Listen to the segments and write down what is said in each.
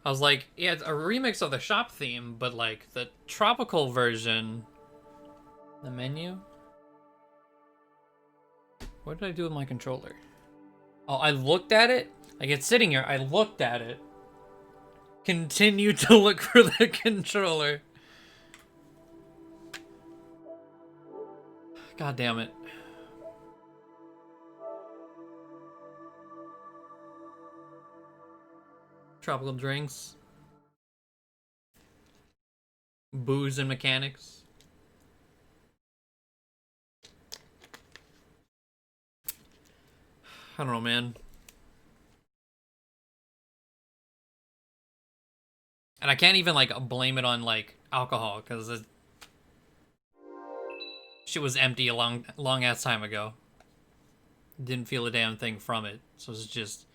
I was like, yeah, it's a remix of the shop theme, but like the tropical version. The menu? What did I do with my controller? Oh, I looked at it? Like, it's sitting here. I looked at it. Continued to look for the controller. God damn it. Tropical drinks. Booze and mechanics. I don't know, man. And I can't even, like, blame it on, like, alcohol, because it... shit was empty a long ass time ago. Didn't feel a damn thing from it. So it's just...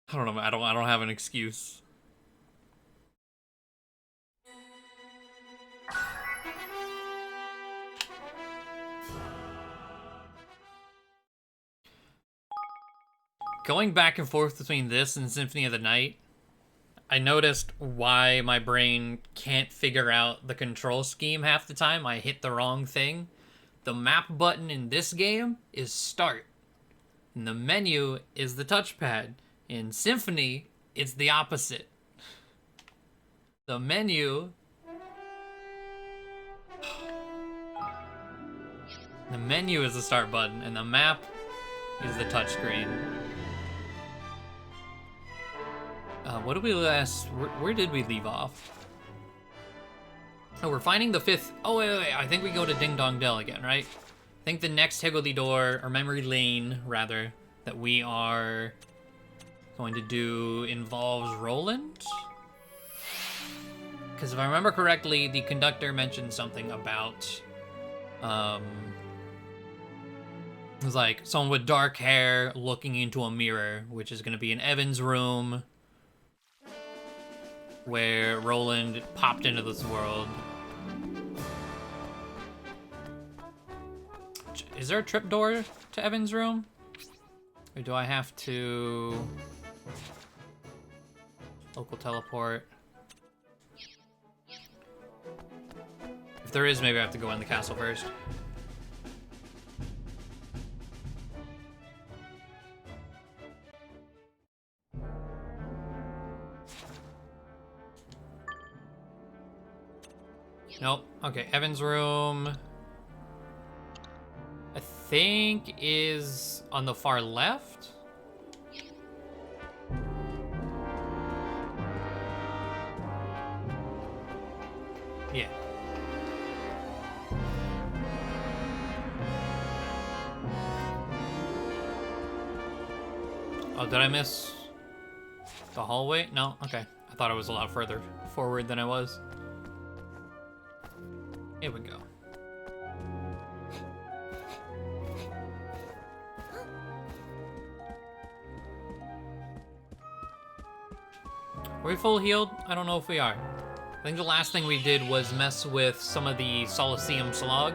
I don't know, I don't have an excuse. Going back and forth between this and Symphony of the Night, I noticed why my brain can't figure out the control scheme half the time. I hit the wrong thing. The map button in this game is start. And the menu is the touchpad. In Symphony, it's the opposite. The menu... the menu is the start button, and the map is the touchscreen. What did we last... Where did we leave off? Oh, we're finding the fifth... Oh, wait. I think we go to Ding Dong Dell again, right? I think the next Higgledy Door, or Memory Lane, rather, that we are going to do involves Roland? Because if I remember correctly, the conductor mentioned something about... it was like someone with dark hair looking into a mirror, which is going to be in Evan's room, where Roland popped into this world. Is there a trapdoor to Evan's room? Or do I have to... local teleport? If there is, maybe I have to go in the castle first. Nope. Okay, Evan's room, I think, is on the far left. Yeah. Oh, did I miss the hallway? No? Okay. I thought I was a lot further forward than I was. Here we go. Are we full healed? I don't know if we are. I think the last thing we did was mess with some of the Solaceum Slog.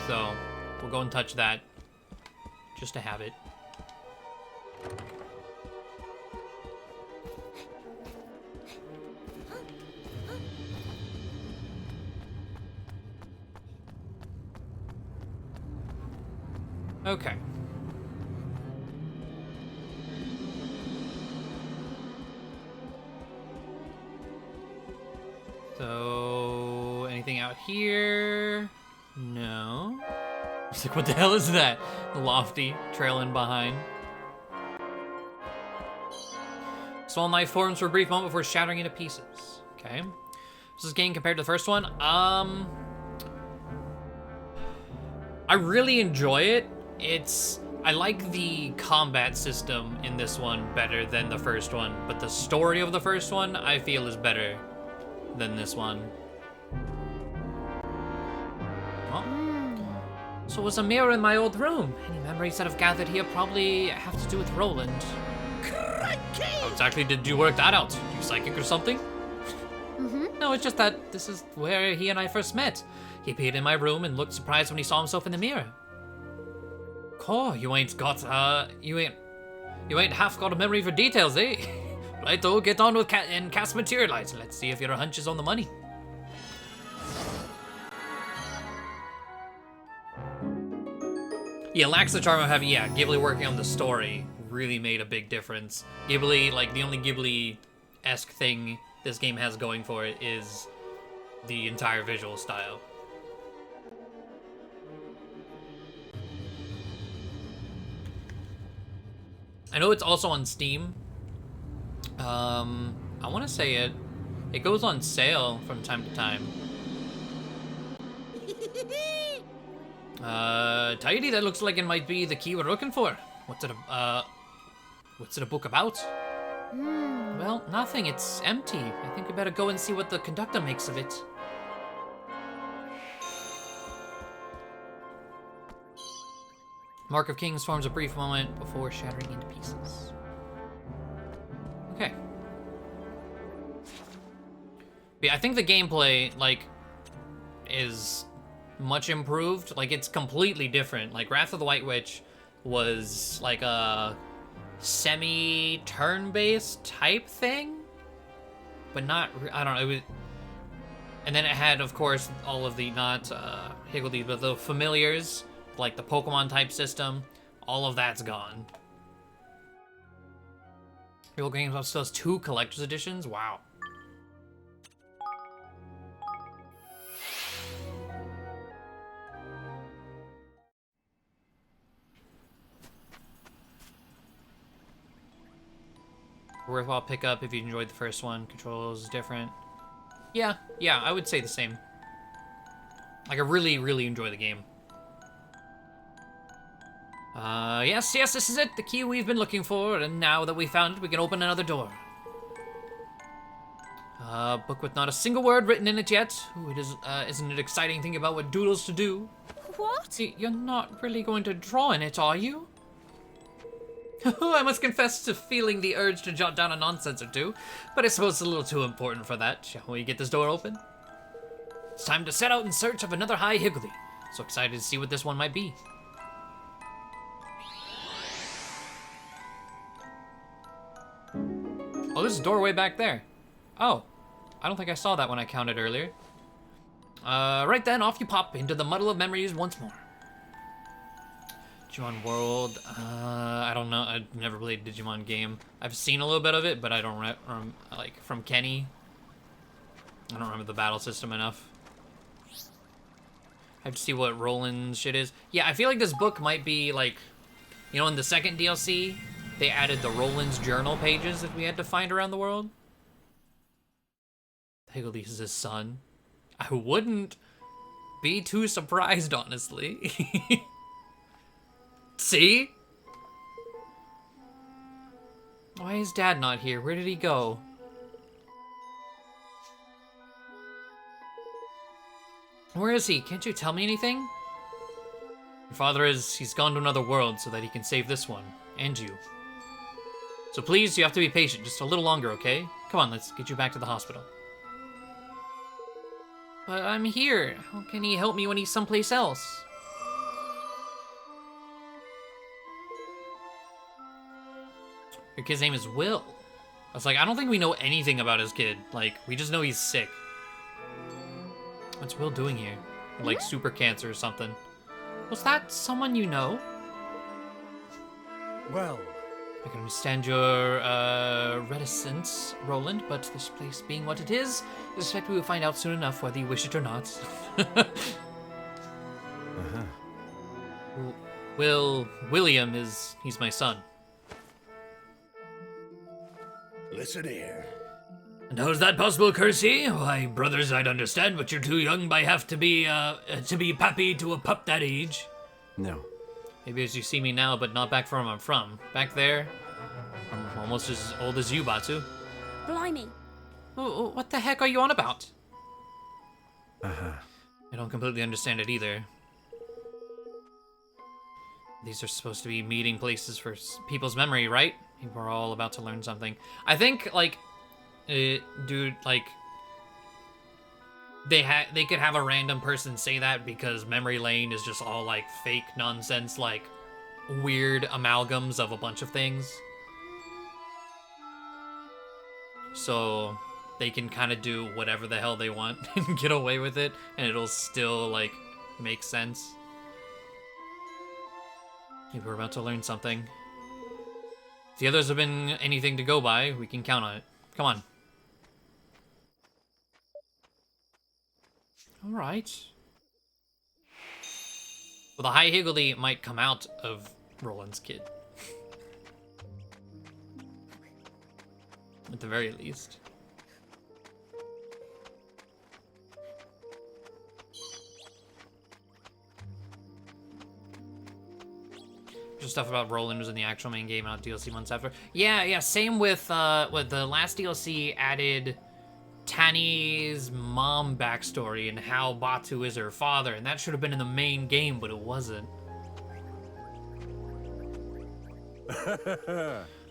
So, we'll go and touch that. Just to have it. Okay. So, anything out here? No. It's like, what the hell is that? Lofty, trailing behind. Small knife forms for a brief moment before shattering into pieces. Okay. This is game compared to the first one. I really enjoy it. I like the combat system in this one better than the first one, but the story of the first one I feel is better than this one. Well, so it was a mirror in my old room. Any memories that I've gathered here probably have to do with Roland. How exactly did you work that out? You psychic or something? No, it's just that this is where he and I first met. He appeared in my room and looked surprised when he saw himself in the mirror. Cool, you ain't half got a memory for details, eh? Right though, get on with cast materialize. Let's see if your hunch is on the money. Yeah, lacks the charm of having, Ghibli working on the story really made a big difference. Ghibli, like, the only Ghibli-esque thing this game has going for it is the entire visual style. I know it's also on Steam. I want to say it goes on sale from time to time. Tidy, that looks like it might be the key we're looking for. What's it a book about? Well, nothing, it's empty. I think we better go and see what the conductor makes of it. Mark of Kings forms a brief moment before shattering into pieces. Okay. Yeah, I think the gameplay, like, is much improved. Like, it's completely different. Like, Wrath of the White Witch was, like, a semi-turn-based type thing? But not, I don't know, it was... And then it had, of course, all of the, not higgledy, but the familiars, like the Pokemon-type system. All of that's gone. Real Games still has 2 collector's editions? Wow. Worthwhile pickup if you enjoyed the first one. Controls is different. Yeah, I would say the same. Like, I really, really enjoy the game. Yes, this is it. The key we've been looking for, and now that we found it, we can open another door. Book with not a single word written in it yet. Ooh, isn't it exciting thinking about what doodles to do? What? You're not really going to draw in it, are you? I must confess to feeling the urge to jot down a nonsense or two, but I suppose it's a little too important for that. Shall we get this door open? It's time to set out in search of another High Higgledy. So excited to see what this one might be. Oh, there's a doorway back there. Oh, I don't think I saw that when I counted earlier. Right then, off you pop into the muddle of memories once more. Digimon World, I don't know, I've never played a Digimon game. I've seen a little bit of it, but I don't like, from Kenny. I don't remember the battle system enough. I have to see what Roland's shit is. Yeah, I feel like this book might be, like, you know, in the second DLC, they added the Roland's journal pages that we had to find around the world. Higgledy is his son. I wouldn't be too surprised, honestly. See? Why is Dad not here? Where did he go? Where is he? Can't you tell me anything? Your father he's gone to another world so that he can save this one, and you. So please, you have to be patient, just a little longer, okay? Come on, let's get you back to the hospital. But I'm here. How can he help me when he's someplace else? Your kid's name is Will. I was like, I don't think we know anything about his kid. Like, we just know he's sick. What's Will doing here? Like, super cancer or something. Was that someone you know? Well, I can understand your reticence, Roland, but this place being what it is, I suspect we will find out soon enough whether you wish it or not. William he's my son. listen here. And how's that possible, Kersey? Why, brothers, I'd understand, but you're too young by half to be pappy to a pup that age. No. Maybe as you see me now, but not back from where I'm from. Back there, I'm almost as old as you, Batu. Blimey. What the heck are you on about? Uh-huh. I don't completely understand it either. These are supposed to be meeting places for people's memory, right? We're all about to learn something. I think, like, dude, like, they could have a random person say that because Memory Lane is just all, like, fake nonsense, like, weird amalgams of a bunch of things. So they can kind of do whatever the hell they want and get away with it, and it'll still, like, make sense. Maybe we're about to learn something. If the others have been anything to go by, we can count on it. Come on. Alright. Well, the High Higgledy might come out of Roland's kid. At the very least. Just stuff about Roland was in the actual main game, not DLC months after. Yeah, same with the last DLC added Tani's mom backstory and how Batu is her father, and that should have been in the main game, but it wasn't.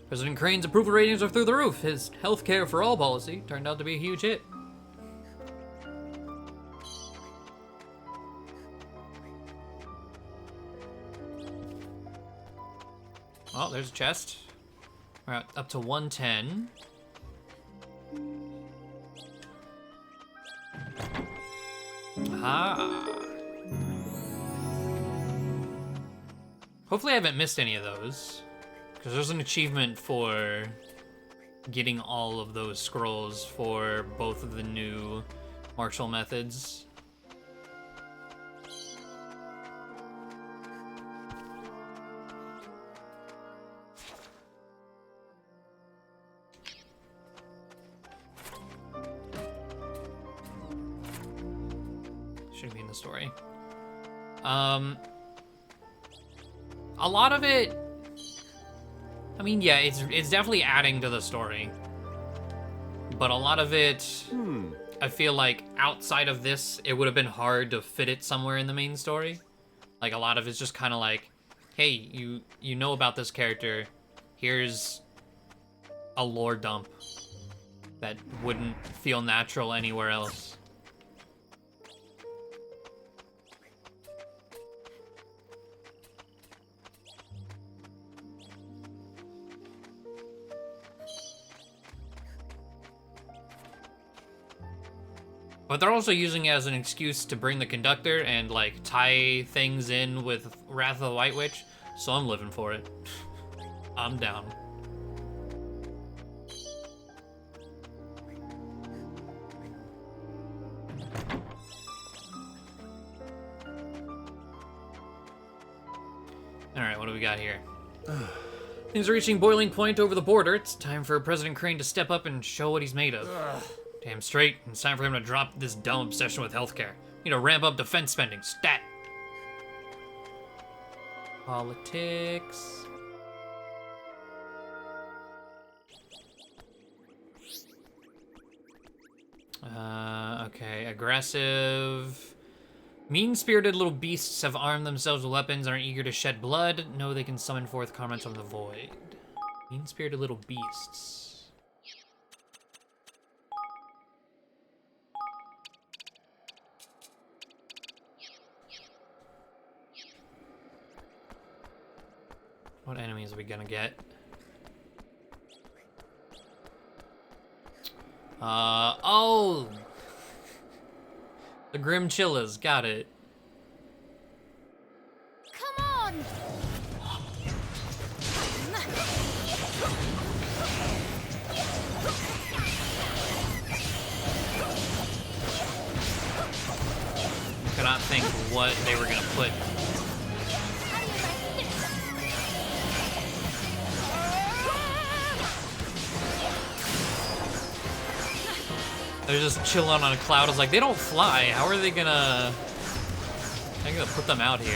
President Crane's approval ratings are through the roof. His healthcare for all policy turned out to be a huge hit. Oh, there's a chest. We're up to 110. Ah. Hopefully I haven't missed any of those. Because there's an achievement for getting all of those scrolls for both of the new martial methods. Shouldn't be in the story. A lot of it, I mean, yeah, it's definitely adding to the story. But a lot of it, I feel like outside of this, it would have been hard to fit it somewhere in the main story. Like, a lot of it's just kind of like, hey, you know about this character, here's a lore dump that wouldn't feel natural anywhere else. But they're also using it as an excuse to bring the conductor and, like, tie things in with Wrath of the White Witch, so I'm living for it. I'm down. Alright, what do we got here? Things are reaching boiling point over the border. It's time for President Crane to step up and show what he's made of. Damn straight, it's time for him to drop this dumb obsession with healthcare. Need to ramp up defense spending, stat. Politics. Okay, aggressive. Mean-spirited little beasts have armed themselves with weapons and are eager to shed blood. Know they can summon forth comments from the void. Mean-spirited little beasts. What enemies are we gonna get? Oh! The Grim Chillas, got it. Come on! Cannot think what they were gonna put. They're just chilling on a cloud. I was like, they don't fly. How are they gonna... I'm gonna put them out here.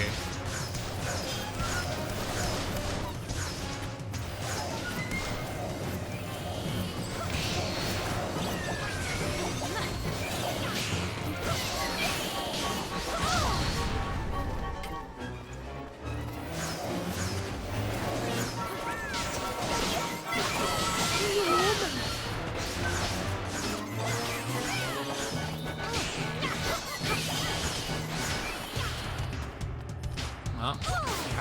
Oh,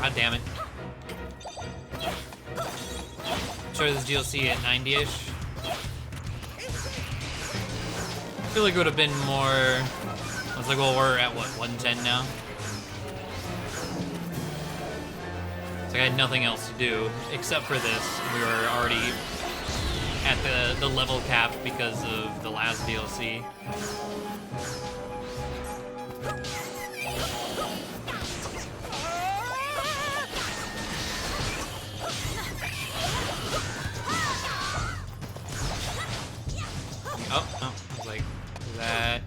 god damn it. Started this DLC at 90-ish. I feel like it would have been more... I was like, well, we're at what, 110 now? It's like I had nothing else to do except for this. We were already at the level cap because of the last DLC. Oh, I was like, that.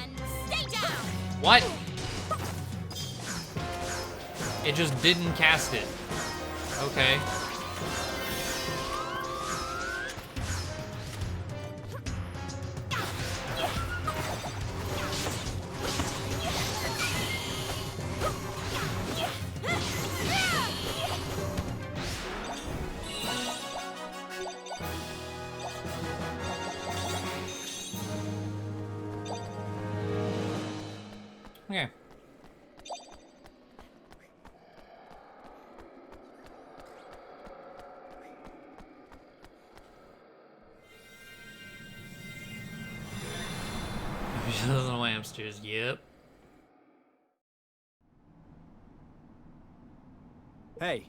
And stay down. What? It just didn't cast it. Okay. Okay. Doesn't know hamsters. Yep. Hey.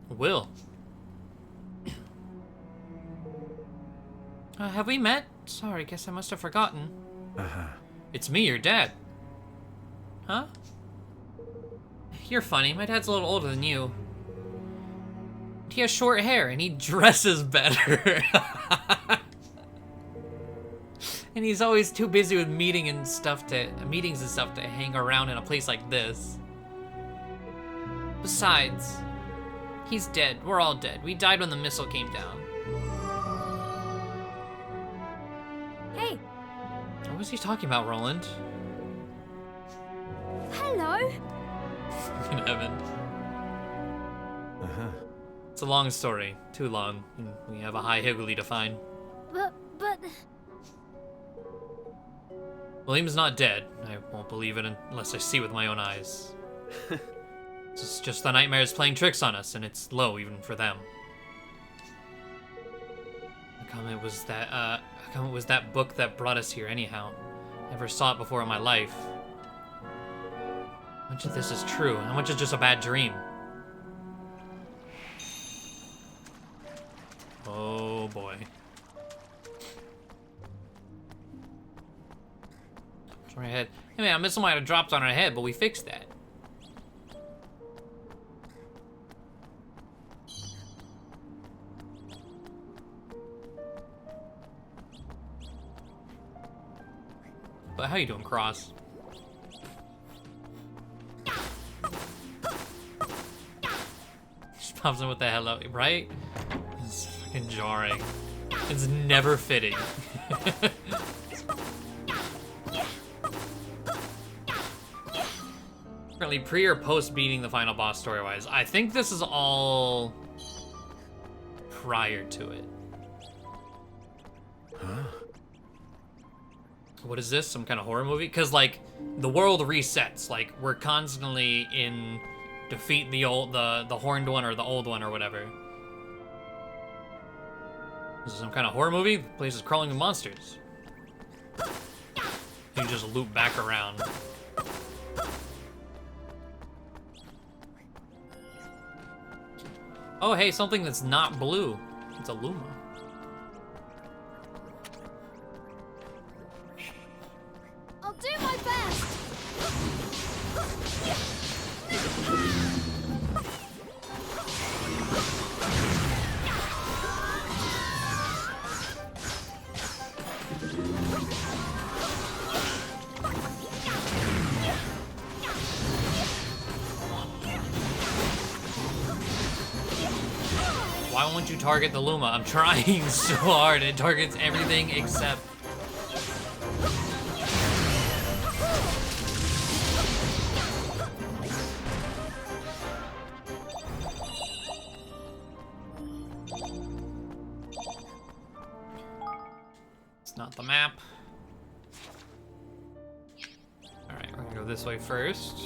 Will. Have we met? Sorry, guess I must have forgotten. It's me, your dad. Huh? You're funny. My dad's a little older than you. He has short hair and he dresses better. And he's always too busy with meetings and stuff to hang around in a place like this. Besides, he's dead. We're all dead. We died when the missile came down. Hey, What was he talking about, Roland? hello. In heaven. It's a long story. Too long. And we have a high higgly to find. But William's not dead. I won't believe it unless I see with my own eyes. It's just the nightmares playing tricks on us, and it's low even for them. How come it was that book that brought us here anyhow? Never saw it before in my life. How much of this is true? How much is just a bad dream? Oh boy. Right ahead. Hey man, I missed might have dropped on our head, but we fixed that. But how you doing, Cross? Just pops in with the hello, right? It's fucking jarring. It's never fitting. Currently pre or post beating the final boss story-wise. I think this is all prior to it. Huh? What is this? Some kind of horror movie? Because, like, the world resets. Like, we're constantly in defeat the horned one or the old one or whatever. Is this some kind of horror movie? The place is crawling with monsters. You just loop back around. Oh, hey, something that's not blue. It's a Luma. I'll do my best. Why won't you target the Luma? I'm trying so hard. It targets everything except... not the map. Alright, we're gonna go this way first.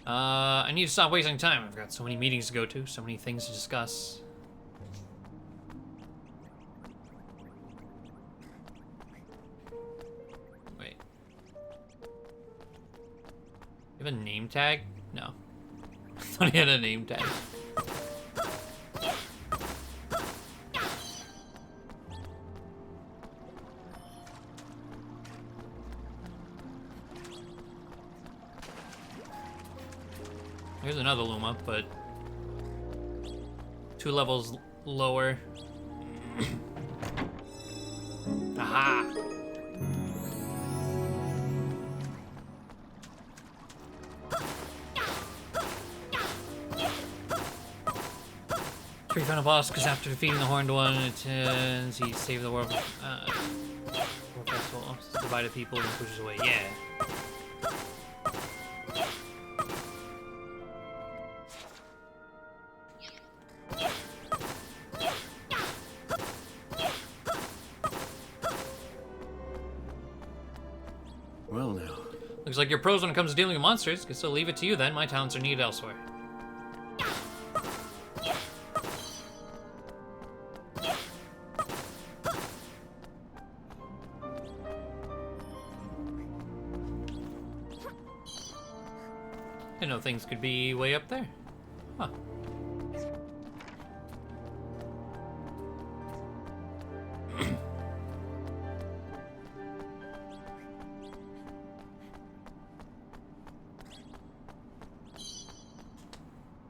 I need to stop wasting time. I've got so many meetings to go to, so many things to discuss. Wait. You have a name tag? No. I thought he had a name tag. Here's another Luma, but 2 levels lower. Aha! Sure, you found a boss because after defeating the horned one, it turns he saved the world. World festival, divided people and pushes away. Yeah. Well, now. Looks like you're pros when it comes to dealing with monsters. Guess I'll leave it to you then. My talents are needed elsewhere. Didn't know things could be way up there. Huh.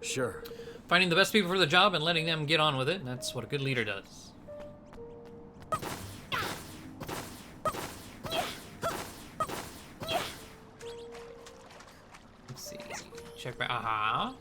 Sure. Finding the best people for the job and letting them get on with it, that's what a good leader does. Let's see. Check back. Aha.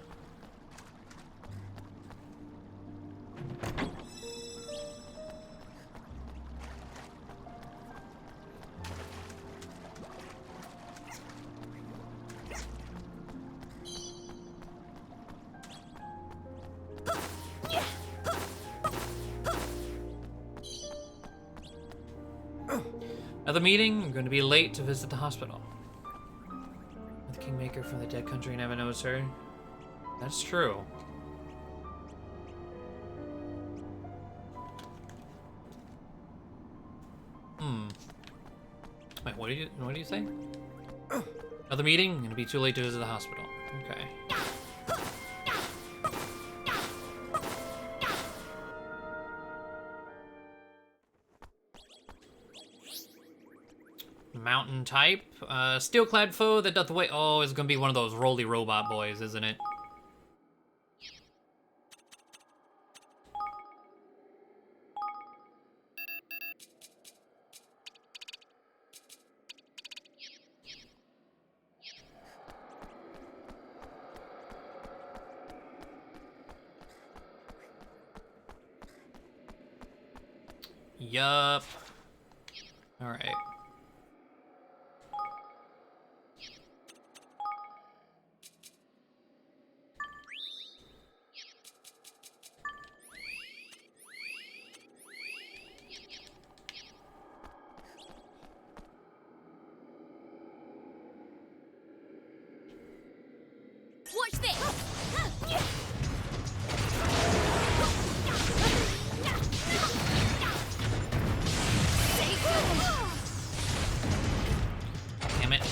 Another meeting. I'm going to be late to visit the hospital. The Kingmaker from the dead country never knows her. That's true. Wait, what do you say? Another meeting. I'm going to be too late to visit the hospital. Okay. Mountain type. Steel-clad foe that doth wait. Oh, it's gonna be one of those roly robot boys, isn't it? Yup. All right. Watch this! Damn it.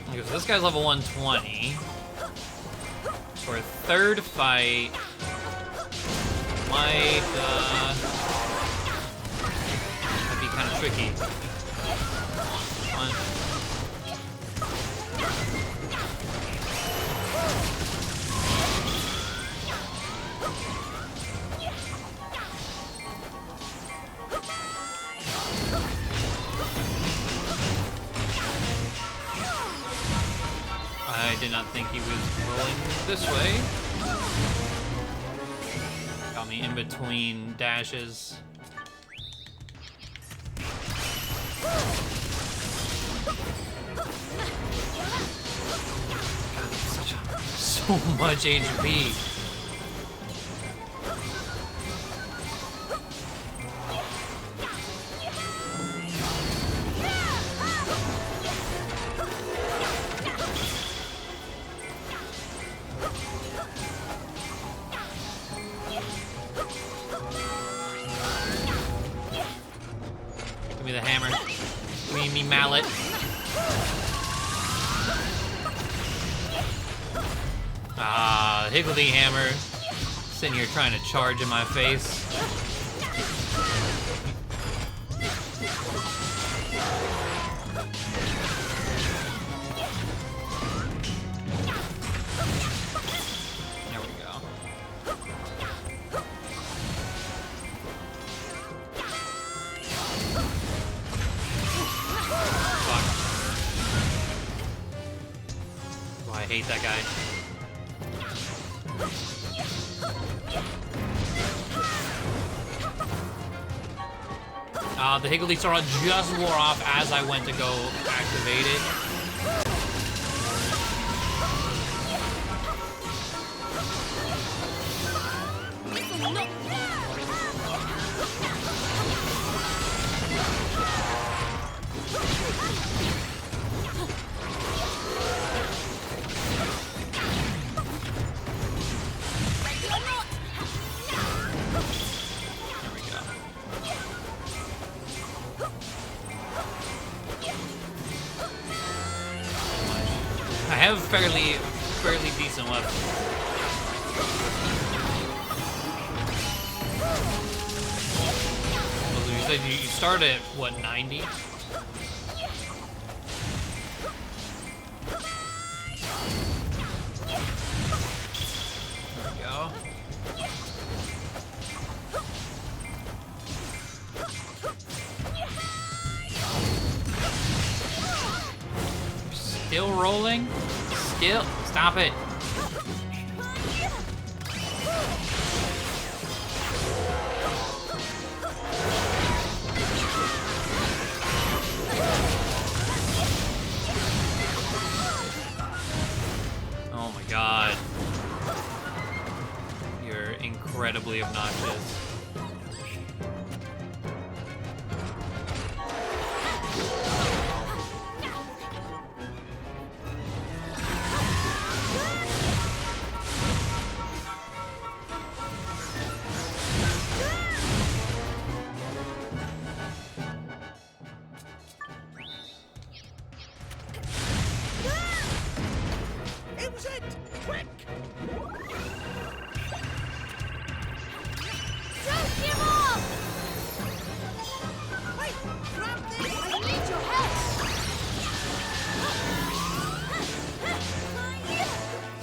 Okay, so this guy's level 120. For a third fight, might be kind of tricky. Come on. I did not think he was rolling this way. Got me in between dashes. So much HP. Give me the hammer. Give me mallet. Ah, Higgledy hammer. Sitting here trying to charge in my face. There we go. Fuck. Oh, I hate that guy. The Higgledy Sword just wore off as I went to go activate it. I have fairly decent weapons. Well, you said you start at what, 90? There we go. Still rolling? Still. Stop it. Oh my god. You're incredibly obnoxious.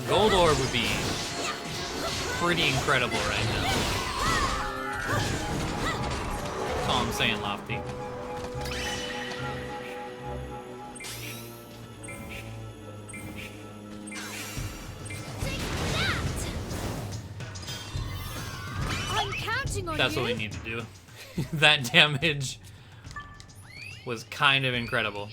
Gold orb would be pretty incredible right now. That's all I'm saying, Lofty. I'm counting on That's you. what we need to do. That damage was kind of incredible.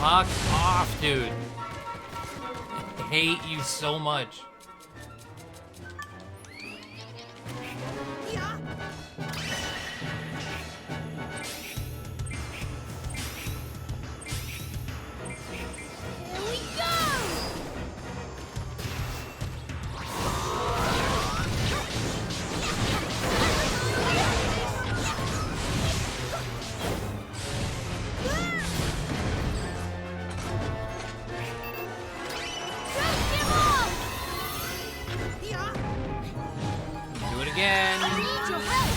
Fuck off, dude. I hate you so much. Do it again. I need your help.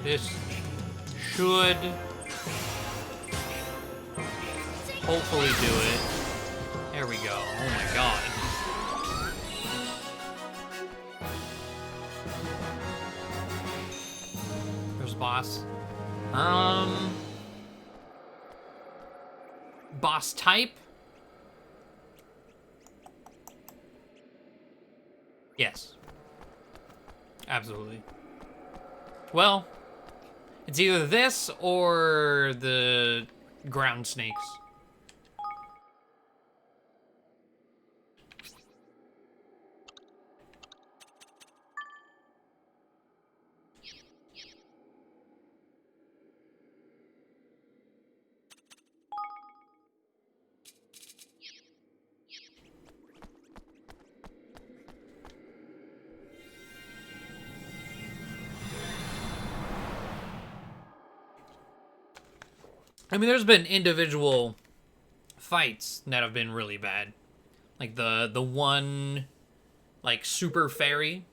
This should hopefully do it. There we go. Oh my god. There's boss. Boss type? Yes. Absolutely. Well, it's either this or the ground snakes. I mean, there's been individual fights that have been really bad. Like the one, like, super fairy.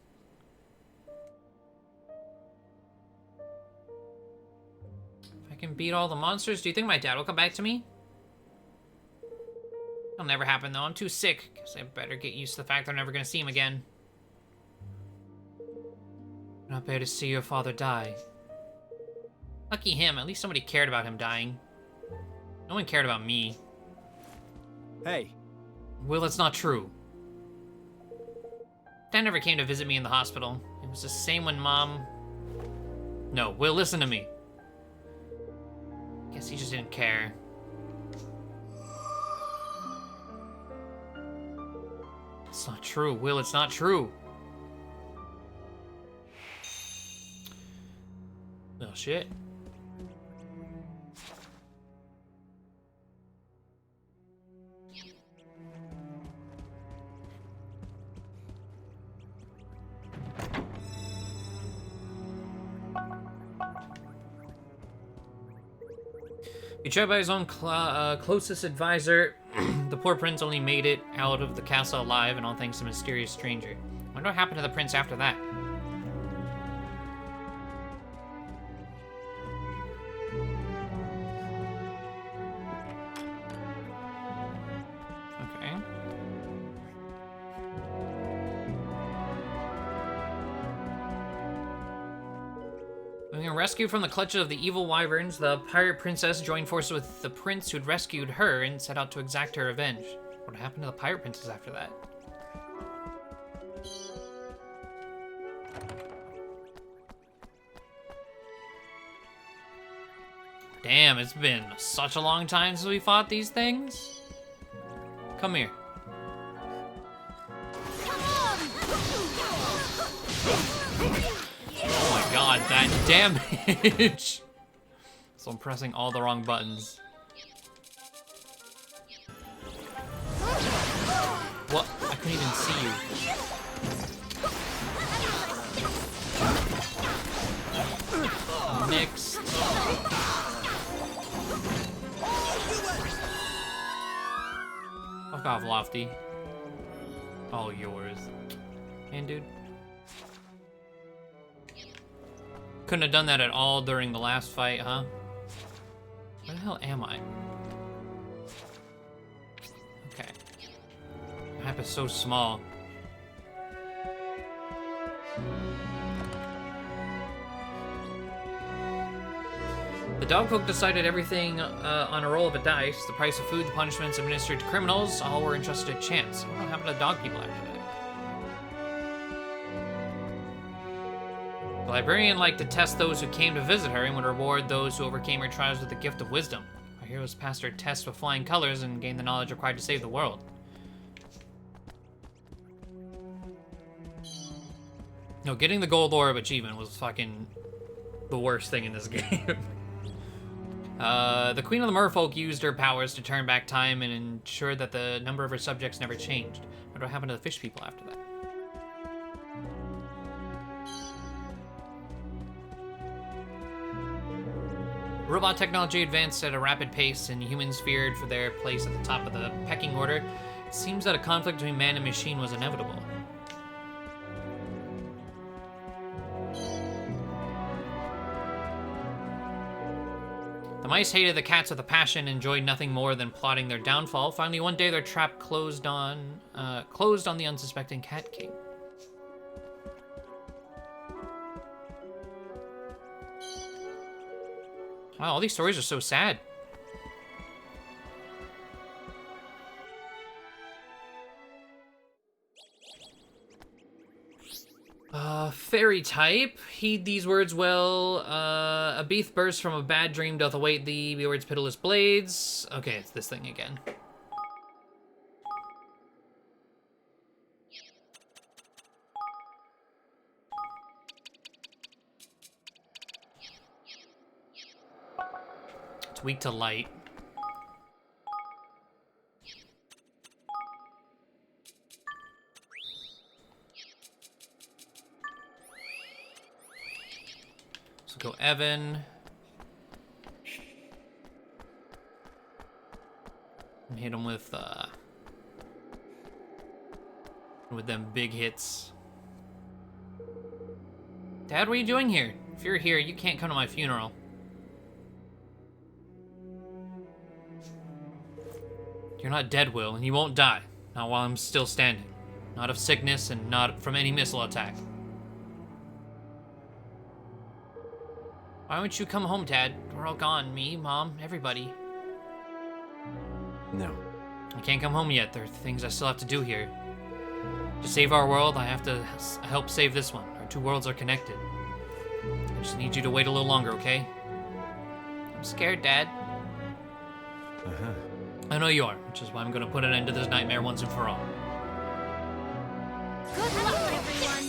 If I can beat all the monsters, do you think my dad will come back to me? It'll never happen, though. I'm too sick. Guess I better get used to the fact that I'm never gonna see him again. Not bear to see your father die. Lucky him, at least somebody cared about him dying. No one cared about me. Hey. Will, that's not true. Dad never came to visit me in the hospital. It was the same when Mom... No, Will, listen to me. Guess he just didn't care. It's not true, Will, it's not true. Oh, shit. Betrayed by his own closest advisor, the poor prince only made it out of the castle alive, and all thanks to a mysterious stranger. I wonder what happened to the prince after that. Okay. Being rescued from the clutches of the evil wyverns, the pirate princess joined forces with the prince who'd rescued her and set out to exact her revenge. What happened to the pirate princess after that? Damn, it's been such a long time since we fought these things. Come here. Oh my god, that damage! So I'm pressing all the wrong buttons. What? I couldn't even see you. Mixed. Fuck off, Lofty. All yours. And dude. Couldn't have done that at all during the last fight, huh? Where the hell am I? Okay. The map is so small. The dog folk decided everything on a roll of a dice. The price of food, the punishments administered to criminals, all were entrusted to chance. What happened to dog people after that? The librarian liked to test those who came to visit her and would reward those who overcame her trials with the gift of wisdom. Our heroes passed her tests with flying colors and gained the knowledge required to save the world. No, getting the gold orb achievement was fucking the worst thing in this game. The Queen of the Merfolk used her powers to turn back time and ensure that the number of her subjects never changed. What happened to the fish people after that? Robot technology advanced at a rapid pace, and humans feared for their place at the top of the pecking order. It seems that a conflict between man and machine was inevitable. The mice hated the cats with a passion and enjoyed nothing more than plotting their downfall. Finally, one day, their trap closed on the unsuspecting Cat King. Wow, all these stories are so sad. Fairy type. Heed these words well. A beast bursts from a bad dream doth await thee. Bewards pitiless blades. Okay, it's this thing again. It's weak to light. So go Evan. And hit him with them big hits. Dad, what are you doing here? If you're here, you can't come to my funeral. You're not dead, Will, and you won't die. Not while I'm still standing. Not of sickness, and not from any missile attack. Why don't you come home, Dad? We're all gone. Me, Mom, everybody. No. I can't come home yet. There are things I still have to do here. To save our world, I have to help save this one. Our two worlds are connected. I just need you to wait a little longer, okay? I'm scared, Dad. Uh-huh. I know you are, which is why I'm going to put an end to this nightmare once and for all. Good luck, everyone.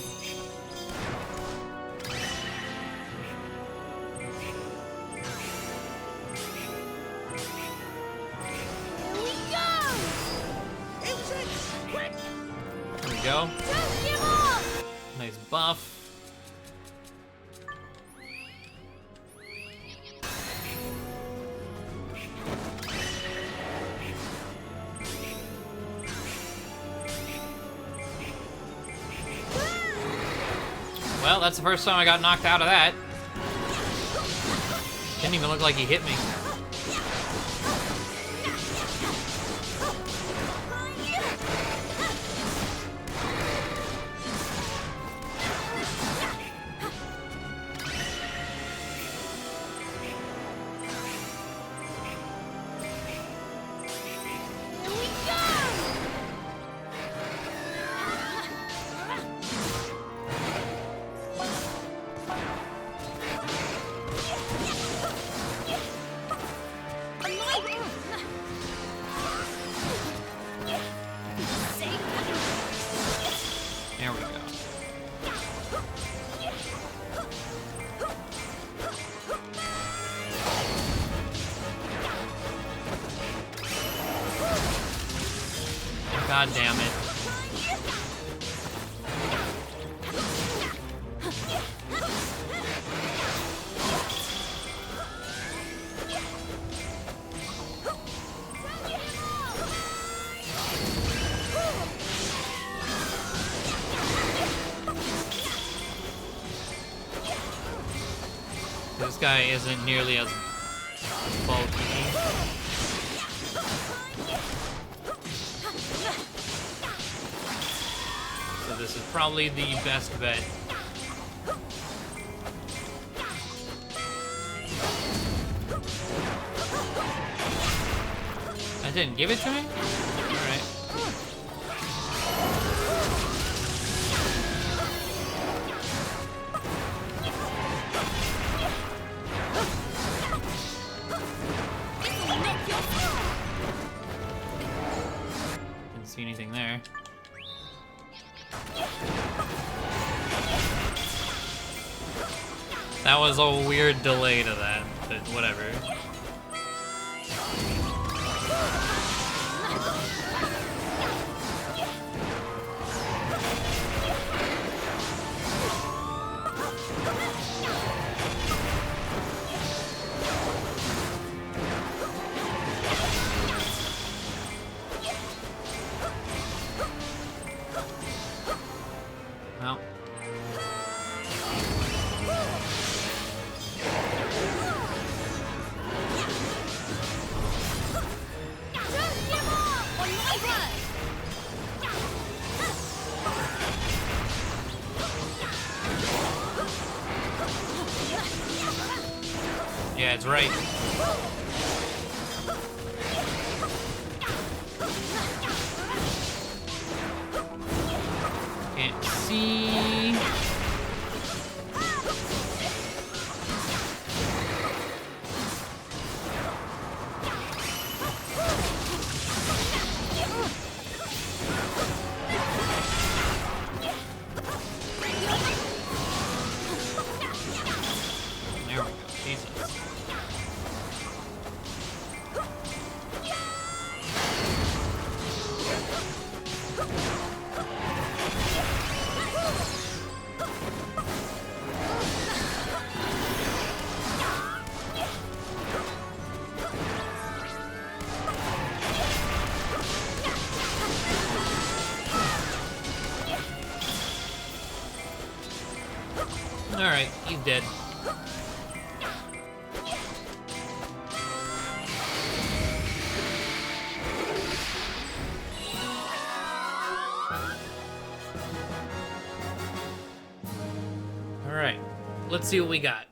There we go. Don't give up! Nice buff. Well, that's the first time I got knocked out of that. Didn't even look like he hit me. There we go. God damn it. This guy isn't nearly as bulky. So this is probably the best bet. That didn't give it to me? Alright. Didn't see anything there. That was a weird delay to that, but whatever. Well. Yeah, it's right. Can't see. There we go. Jesus. Alright, he's dead. Alright, let's see what we got.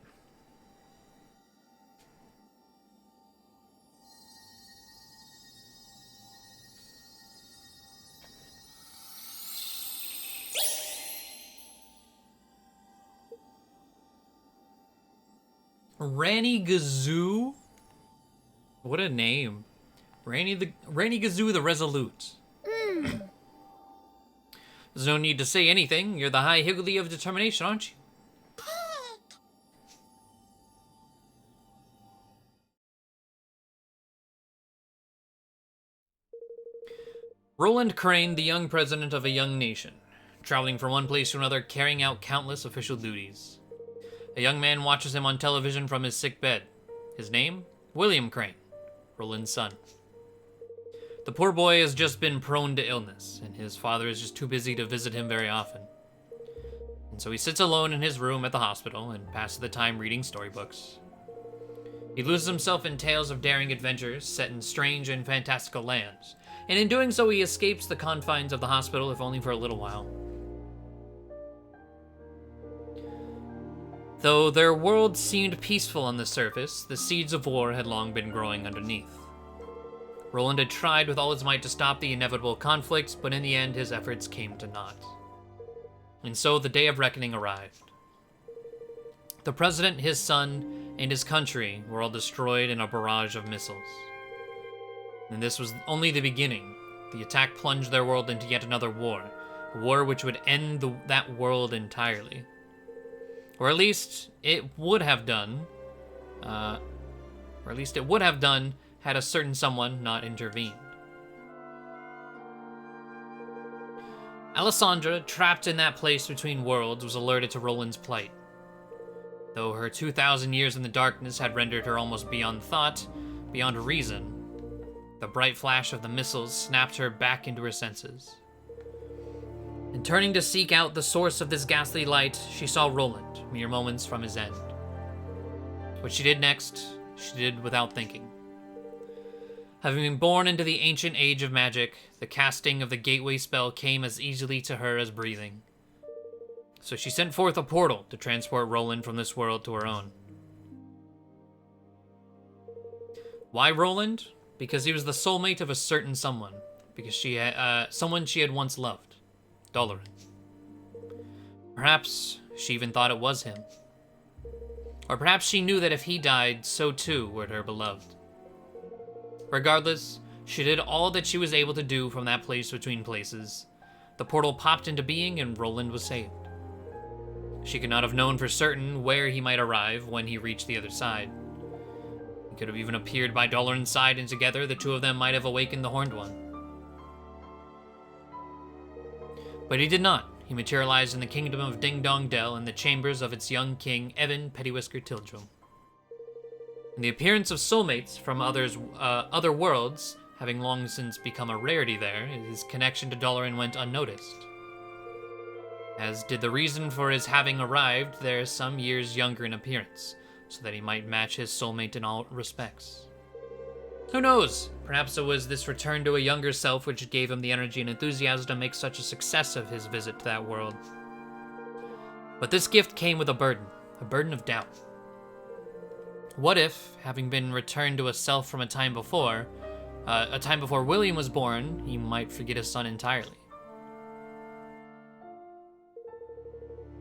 Ranny Gazoo? What a name. Ranny Gazoo the Resolute. There's no need to say anything. You're the High Higgly of Determination, aren't you? Roland Crane, the young president of a young nation, traveling from one place to another, carrying out countless official duties. A young man watches him on television from his sick bed. His name? William Crane, Roland's son. The poor boy has just been prone to illness, and his father is just too busy to visit him very often. And so he sits alone in his room at the hospital and passes the time reading storybooks. He loses himself in tales of daring adventures set in strange and fantastical lands, and in doing so he escapes the confines of the hospital, if only for a little while. Though their world seemed peaceful on the surface, the seeds of war had long been growing underneath. Roland had tried with all his might to stop the inevitable conflicts, but in the end his efforts came to naught. And so the day of reckoning arrived. The president, his son, and his country were all destroyed in a barrage of missiles. And this was only the beginning. The attack plunged their world into yet another war, a war which would end that world entirely. Or at least it would have done, had a certain someone not intervened. Alessandra, trapped in that place between worlds, was alerted to Roland's plight. Though her 2,000 years in the darkness had rendered her almost beyond thought, beyond reason, the bright flash of the missiles snapped her back into her senses. And turning to seek out the source of this ghastly light, she saw Roland, mere moments from his end. What she did next, she did without thinking. Having been born into the ancient age of magic, the casting of the gateway spell came as easily to her as breathing. So she sent forth a portal to transport Roland from this world to her own. Why Roland? Because he was the soulmate of a certain someone. Because someone she had once loved. Doloran. Perhaps she even thought it was him. Or perhaps she knew that if he died, so too would her beloved. Regardless, she did all that she was able to do from that place between places. The portal popped into being and Roland was saved. She could not have known for certain where he might arrive when he reached the other side. He could have even appeared by Dalaran's side, and together the two of them might have awakened the Horned One. But he did not. He materialized in the kingdom of Ding Dong Dell in the chambers of its young king, Evan Pettywhisker Tildrum. And the appearance of soulmates from other worlds having long since become a rarity there, his connection to Dalaran went unnoticed. As did the reason for his having arrived there some years younger in appearance, so that he might match his soulmate in all respects. Who knows? Perhaps it was this return to a younger self which gave him the energy and enthusiasm to make such a success of his visit to that world. But this gift came with a burden of doubt. What if, having been returned to a self from a time before William was born, he might forget his son entirely?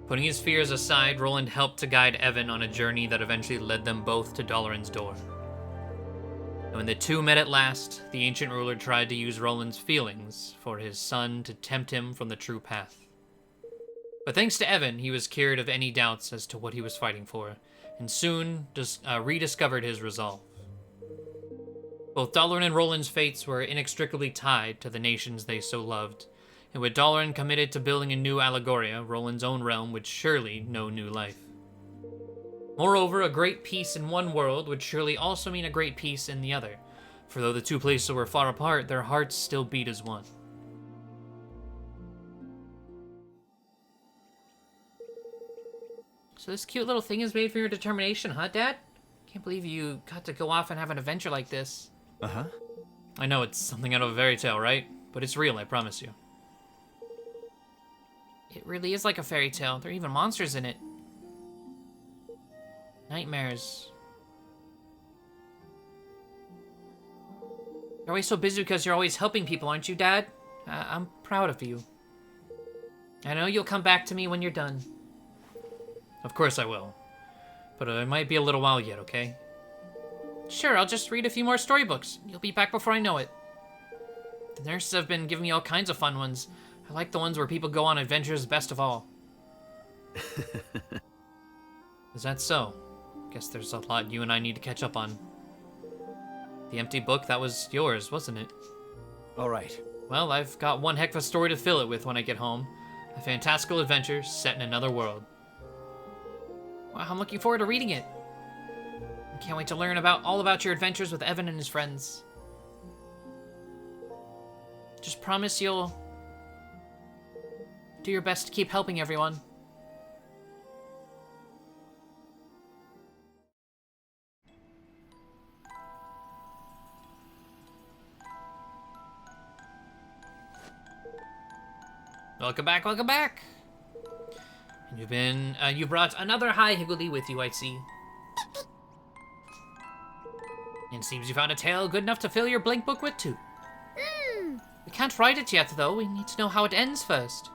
Putting his fears aside, Roland helped to guide Evan on a journey that eventually led them both to Dalaran's door. And when the two met at last, the ancient ruler tried to use Roland's feelings for his son to tempt him from the true path. But thanks to Evan, he was cured of any doubts as to what he was fighting for, and soon rediscovered his resolve. Both Dalaran and Roland's fates were inextricably tied to the nations they so loved, and with Dalaran committed to building a new Allegoria, Roland's own realm would surely know new life. Moreover, a great peace in one world would surely also mean a great peace in the other, for though the two places were far apart, their hearts still beat as one. So this cute little thing is made for your determination, huh, Dad? Can't believe you got to go off and have an adventure like this. Uh-huh. I know it's something out of a fairy tale, right? But it's real, I promise you. It really is like a fairy tale. There are even monsters in it. Nightmares. You're always so busy because you're always helping people, aren't you, Dad? I'm proud of you. I know you'll come back to me when you're done. Of course I will. But it might be a little while yet, okay? Sure, I'll just read a few more storybooks. You'll be back before I know it. The nurses have been giving me all kinds of fun ones. I like the ones where people go on adventures best of all. Is that so? Guess there's a lot you and I need to catch up on. The empty book, that was yours, wasn't it? All right. Well, I've got one heck of a story to fill it with when I get home. A fantastical adventure set in another world. Wow, I'm looking forward to reading it. I can't wait to learn all about your adventures with Evan and his friends. Just promise you'll do your best to keep helping everyone. Welcome back, welcome back. And you brought another high higgledy with you, I see. It seems you found a tale good enough to fill your blank book with too. We can't write it yet, though. We need to know how it ends first.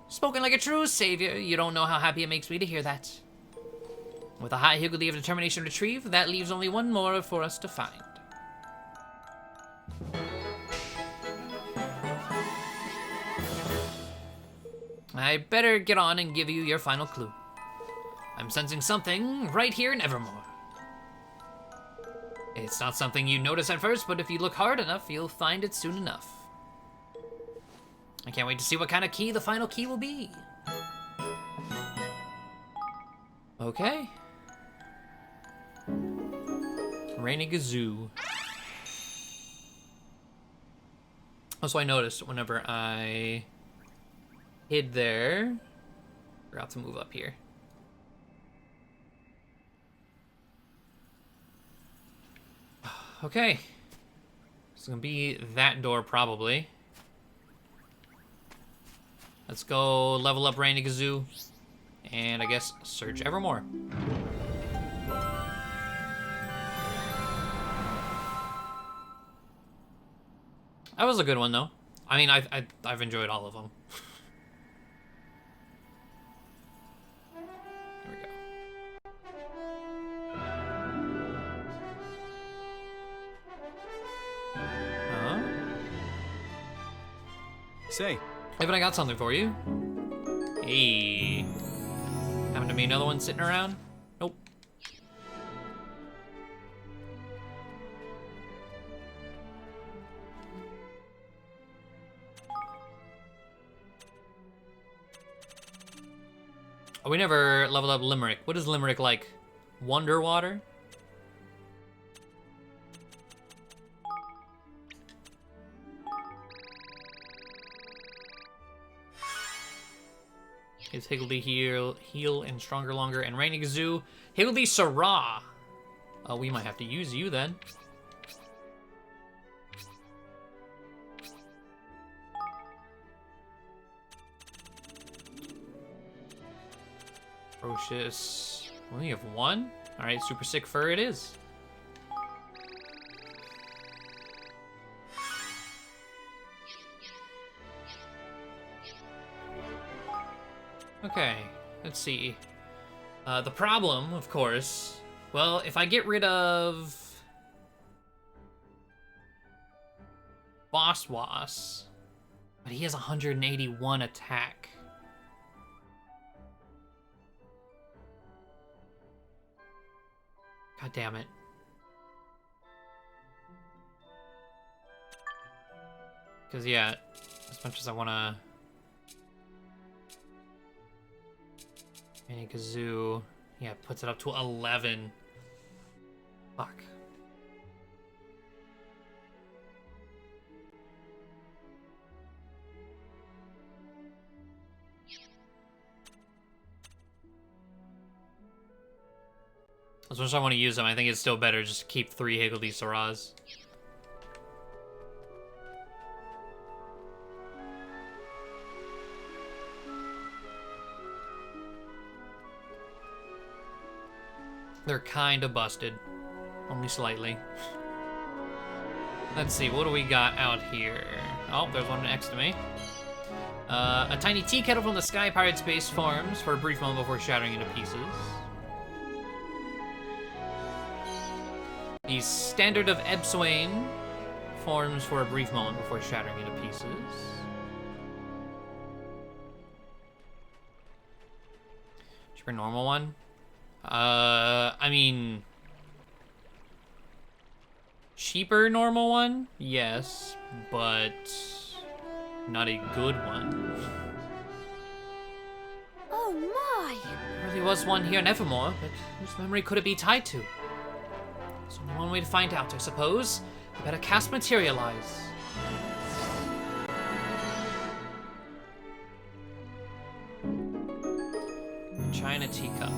Spoken like a true savior, you don't know how happy it makes me to hear that. With a high higgledy of determination retrieved, that leaves only one more for us to find. I better get on and give you your final clue. I'm sensing something right here in Evermore. It's not something you notice at first, but if you look hard enough, you'll find it soon enough. I can't wait to see what kind of key the final key will be. Okay. Rainy Gazoo. Also, I noticed whenever I hid there, forgot to move up here. Okay. It's gonna be that door probably. Let's go level up Rainy Gazoo. And I guess search Evermore. That was a good one though. I mean, I've enjoyed all of them. Here we go. Huh? Say. Evan, I got something for you. Hey. Happen to be another one sitting around? Nope. Oh, we never leveled up Limerick. What is Limerick like? Wonder water? Is Higgledy heal and stronger longer and Raining Zoo? Higgledy Sarah. Oh, we might have to use you then. Ferocious. We only have one? Alright, super sick fur it is. Okay, let's see. The problem, of course, well, if I get rid of Boss Was, but he has 181 attack. God damn it. Because, yeah, as much as I want to... Mini Kazoo, yeah, puts it up to 11. Fuck. As much as I want to use them, I think it's still better just to keep 3 Higgledy Sarahs. They're kind of busted. Only slightly. Let's see, what do we got out here? Oh, there's one next to me. A tiny tea kettle from the Sky Pirate's base forms for a brief moment before shattering into pieces. The Standard of Ebswain forms for a brief moment before shattering into pieces. Super normal one. I mean, cheaper normal one, yes, but not a good one. Oh my! There really was one here in Evermore, but whose memory could it be tied to? There's only one way to find out, I suppose. I better cast Materialize. China teacup.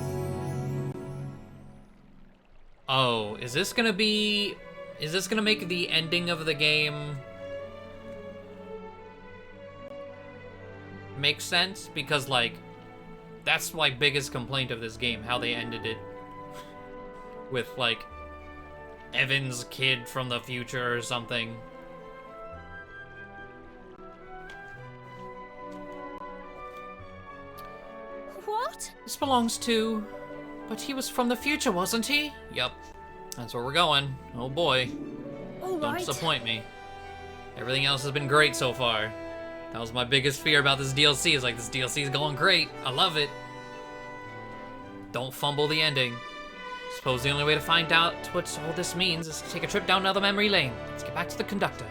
Oh, is this gonna make the ending of the game make sense? Because, like, that's my biggest complaint of this game, how they ended it. With, like, Evan's kid from the future or something. What? This belongs to... But he was from the future, wasn't he? Yep. That's where we're going. Oh boy. All Don't right. disappoint me. Everything else has been great so far. That was my biggest fear about this DLC, is like, this DLC is going great. I love it. Don't fumble the ending. Suppose the only way to find out what all this means is to take a trip down another memory lane. Let's get back to the conductor.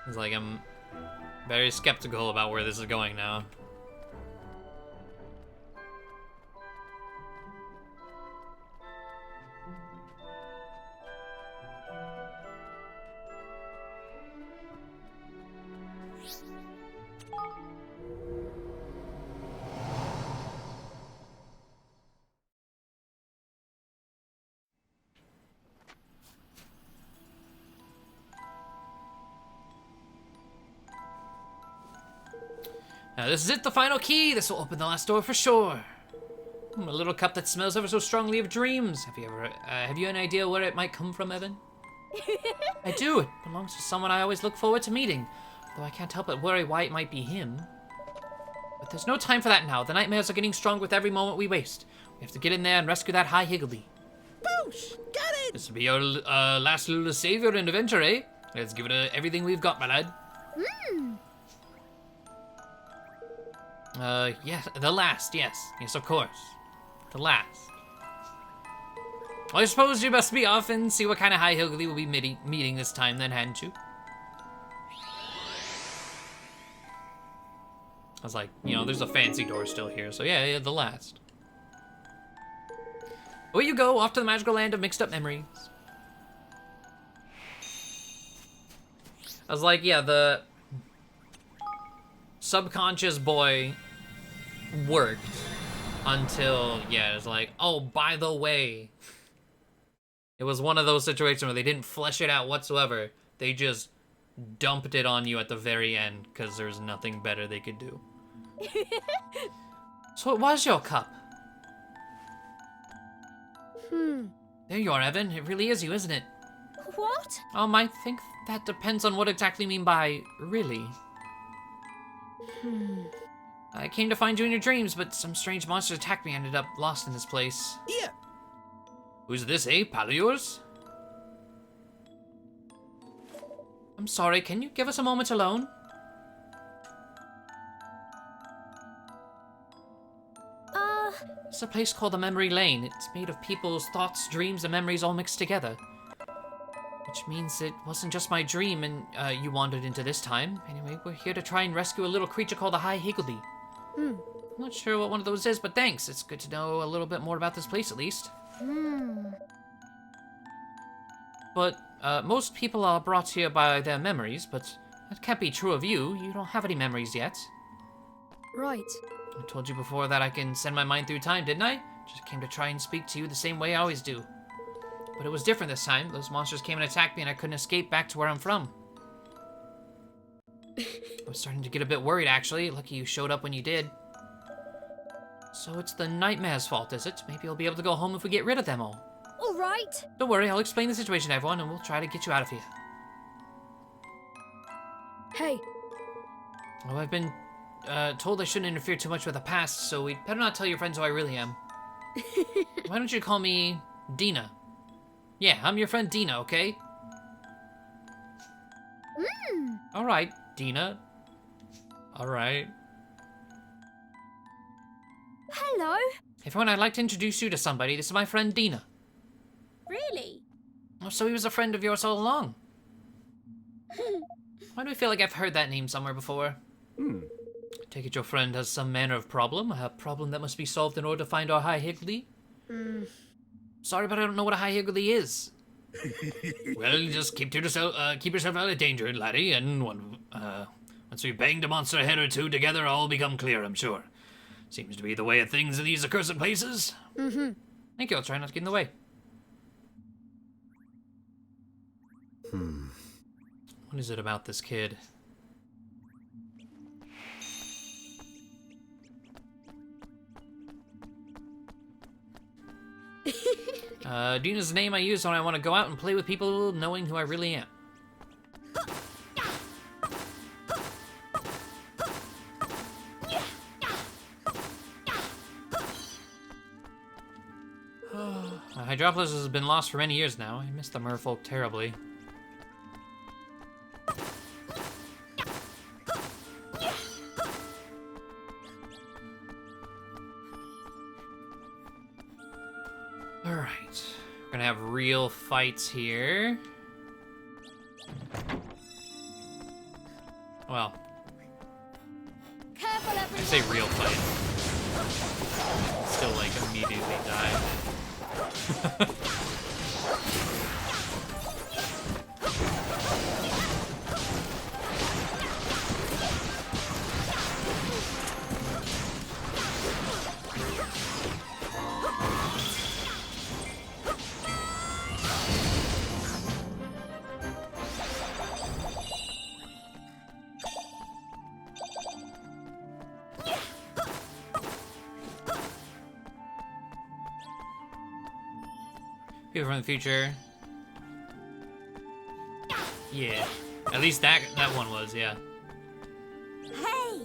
It's like I'm very skeptical about where this is going now. Now this is it, the final key. This will open the last door for sure. A little cup that smells ever so strongly of dreams. Have you any idea where it might come from, Evan? I do. It belongs to someone I always look forward to meeting. Though I can't help but worry why it might be him. But there's no time for that now. The nightmares are getting stronger with every moment we waste. We have to get in there and rescue that High Higgledy. Boosh! Got it! This will be our last little savior and adventure, eh? Let's give it everything we've got, my lad. Yes, the last, yes. Yes, of course. The last. Well, I suppose you must be off and see what kind of high hillbilly we'll be meeting this time then, hadn't you? I was like, you know, there's a fancy door still here, so yeah, the last. Away you go, off to the magical land of mixed up memories. I was like, yeah, the subconscious boy worked until, yeah, it was like, oh, by the way. It was one of those situations where they didn't flesh it out whatsoever. They just dumped it on you at the very end because there's nothing better they could do. So it was your cup. There you are, Evan. It really is you, isn't it? What? I think that depends on what exactly you mean by really. I came to find you in your dreams, but some strange monsters attacked me and ended up lost in this place. Yeah. Who's this, eh? Pal of yours? I'm sorry, can you give us a moment alone? It's a place called the Memory Lane. It's made of people's thoughts, dreams, and memories all mixed together. Which means it wasn't just my dream and you wandered into this time. Anyway, we're here to try and rescue a little creature called the High Higgledy. I'm not sure what one of those is, but thanks. It's good to know a little bit more about this place, at least. But most people are brought here by their memories, but that can't be true of you. You don't have any memories yet. Right. I told you before that I can send my mind through time, didn't I? Just came to try and speak to you the same way I always do. But it was different this time. Those monsters came and attacked me and I couldn't escape back to where I'm from. I was starting to get a bit worried, actually. Lucky you showed up when you did. So it's the nightmare's fault, is it? Maybe you'll be able to go home if we get rid of them all. All right. Don't worry, I'll explain the situation to everyone and we'll try to get you out of here. Hey. Oh, I've been told I shouldn't interfere too much with the past, so we'd better not tell your friends who I really am. Why don't you call me Dina? Yeah, I'm your friend Dina, okay? Alright, Dina. Alright. Hello. Everyone, I'd like to introduce you to somebody. This is my friend Dina. Really? Oh, so he was a friend of yours all along. Why do I feel like I've heard that name somewhere before? Take it your friend has some manner of problem, a problem that must be solved in order to find our High Higgledy? Sorry, but I don't know what a High Higgledy is. Well, just keep yourself out of danger, laddie, and once we banged a monster head or two together, all become clear, I'm sure. Seems to be the way of things in these accursed places. Thank you, I'll try not to get in the way. What is it about this kid? Dina's the name I use when I want to go out and play with people knowing who I really am. Hydropolis has been lost for many years now. I miss the merfolk terribly. Alright. We're gonna have real fights here. Well. Careful, I everyone. say real fight. Still, like, immediately die. People from the future. Yeah. At least that one was, yeah. Hey.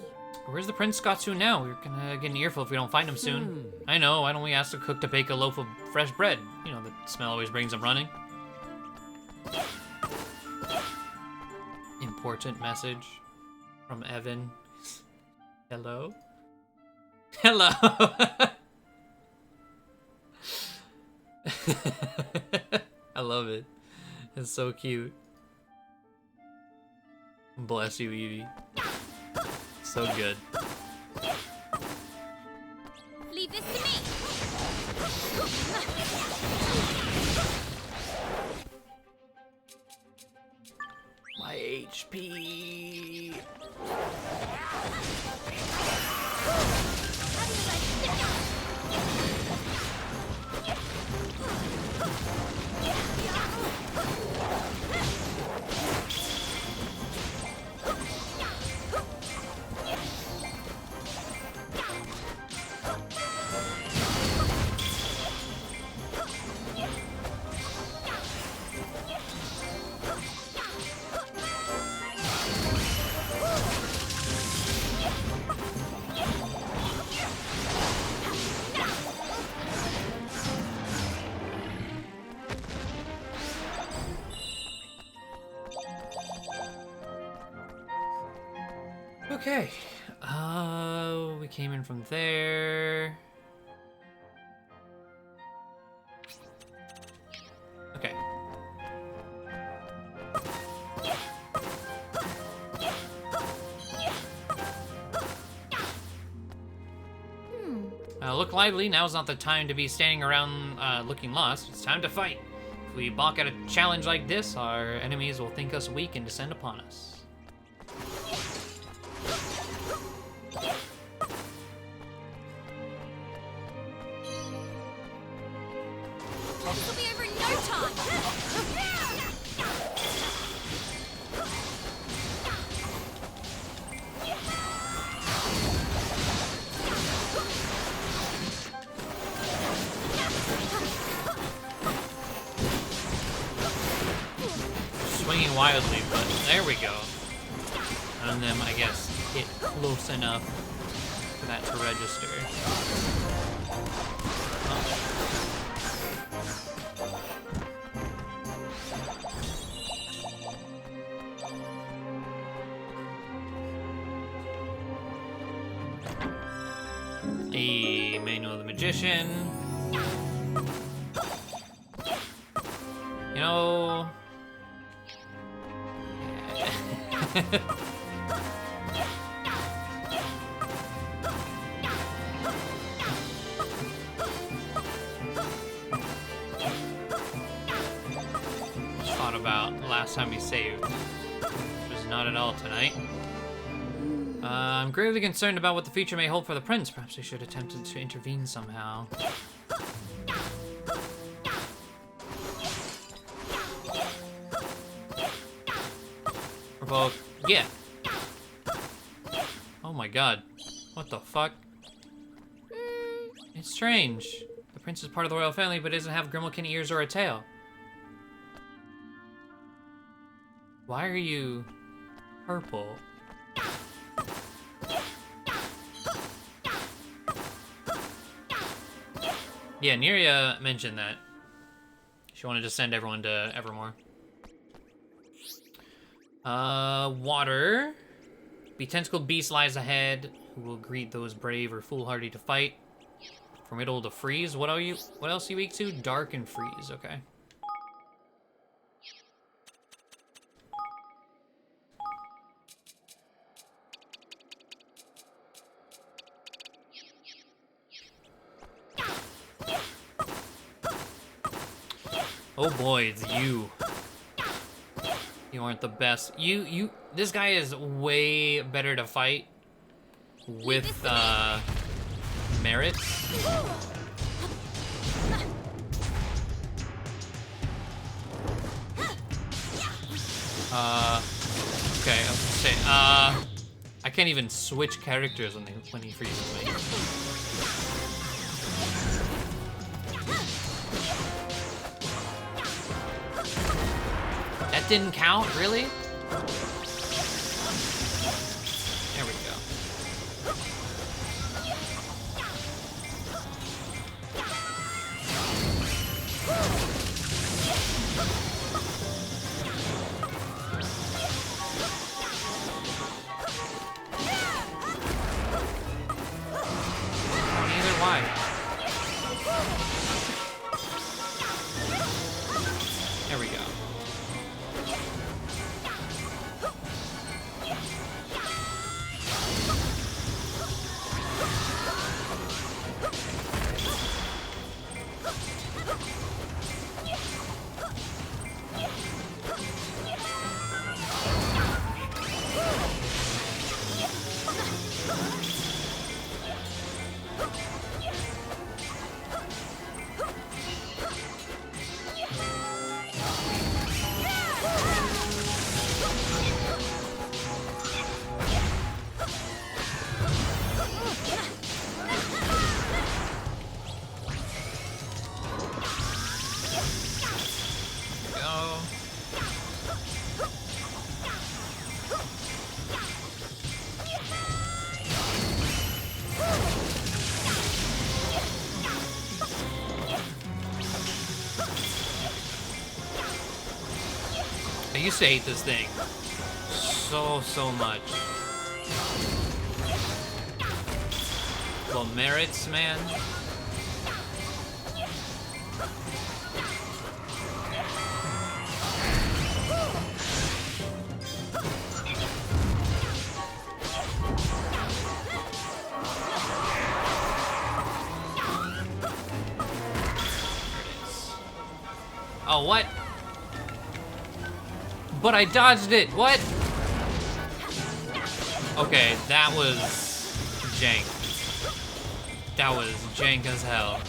Where's the prince got to now? We're gonna get an earful if we don't find him soon. I know, why don't we ask the cook to bake a loaf of fresh bread? You know, the smell always brings him running. Important message from Evan. Hello? Hello! I love it. It's so cute. Bless you, Evie. So good. Leave this to me. My HP. Okay. We came in from there. Okay. Look lively. Now's not the time to be standing around looking lost. It's time to fight. If we balk at a challenge like this, our enemies will think us weak and descend upon us. This will be over in no time. Swinging wildly, but there we go. None of them, I guess, hit close enough for that to register. Hey, Manual the Magician. You know... Thought about last time he saved, which was not at all tonight. I'm gravely concerned about what the future may hold for the prince. Perhaps we should attempt to intervene somehow. Provoke. Yeah. Oh my god. What the fuck? It's strange. The prince is part of the royal family, but doesn't have Grimmelkin ears or a tail. Why are you purple? Yeah, Neria mentioned that. She wanted to send everyone to Evermore. Water. The tentacled beast lies ahead, who will greet those brave or foolhardy to fight. Formidable to freeze. What else are you weak to? Dark and freeze, okay. Oh boy, it's you. You aren't the best. This guy is way better to fight with, merit. Okay, I was gonna say, I can't even switch characters when he freezes me. That didn't count, really? There we go. used to hate this thing so much. Well, merits, man. Oh, what? But I dodged it. What? Okay, that was jank. That was jank as hell.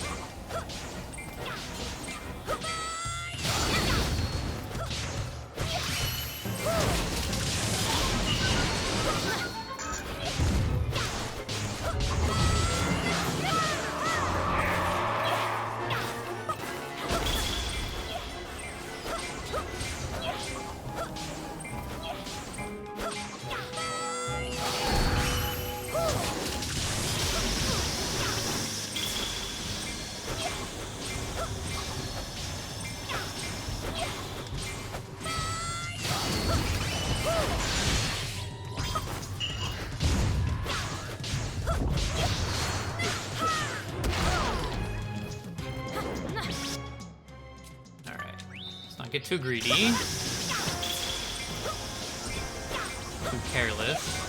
Get too greedy. Too careless.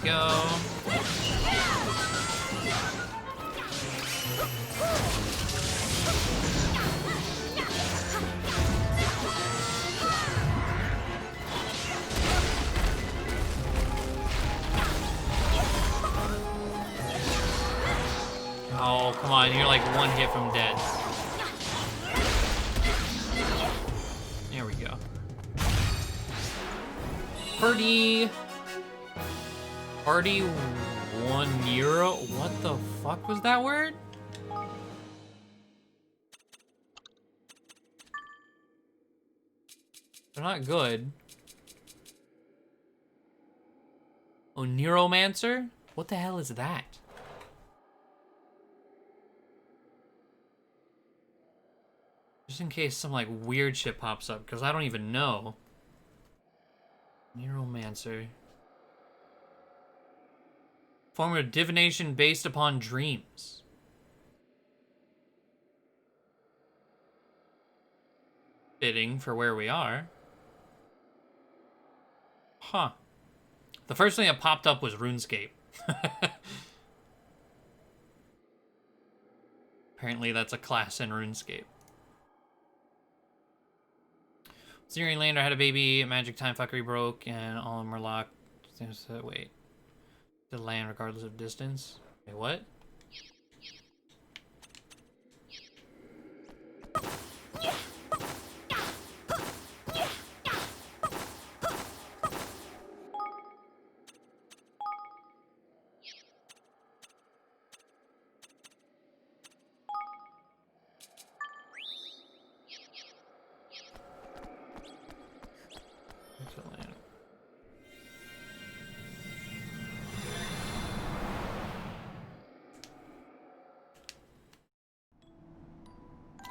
Go. Oh, come on, you're like one hit from dead. There we go. 31 euro? What the fuck was that word? They're not good. Oh, Neuromancer? What the hell is that? Just in case some like weird shit pops up, because I don't even know. Neuromancer. Form of divination based upon dreams. Fitting for where we are. Huh. The first thing that popped up was RuneScape. Apparently that's a class in RuneScape. Syrian Lander had a baby, magic time fuckery broke, and all of them were locked. Wait. The land regardless of distance? Wait, what?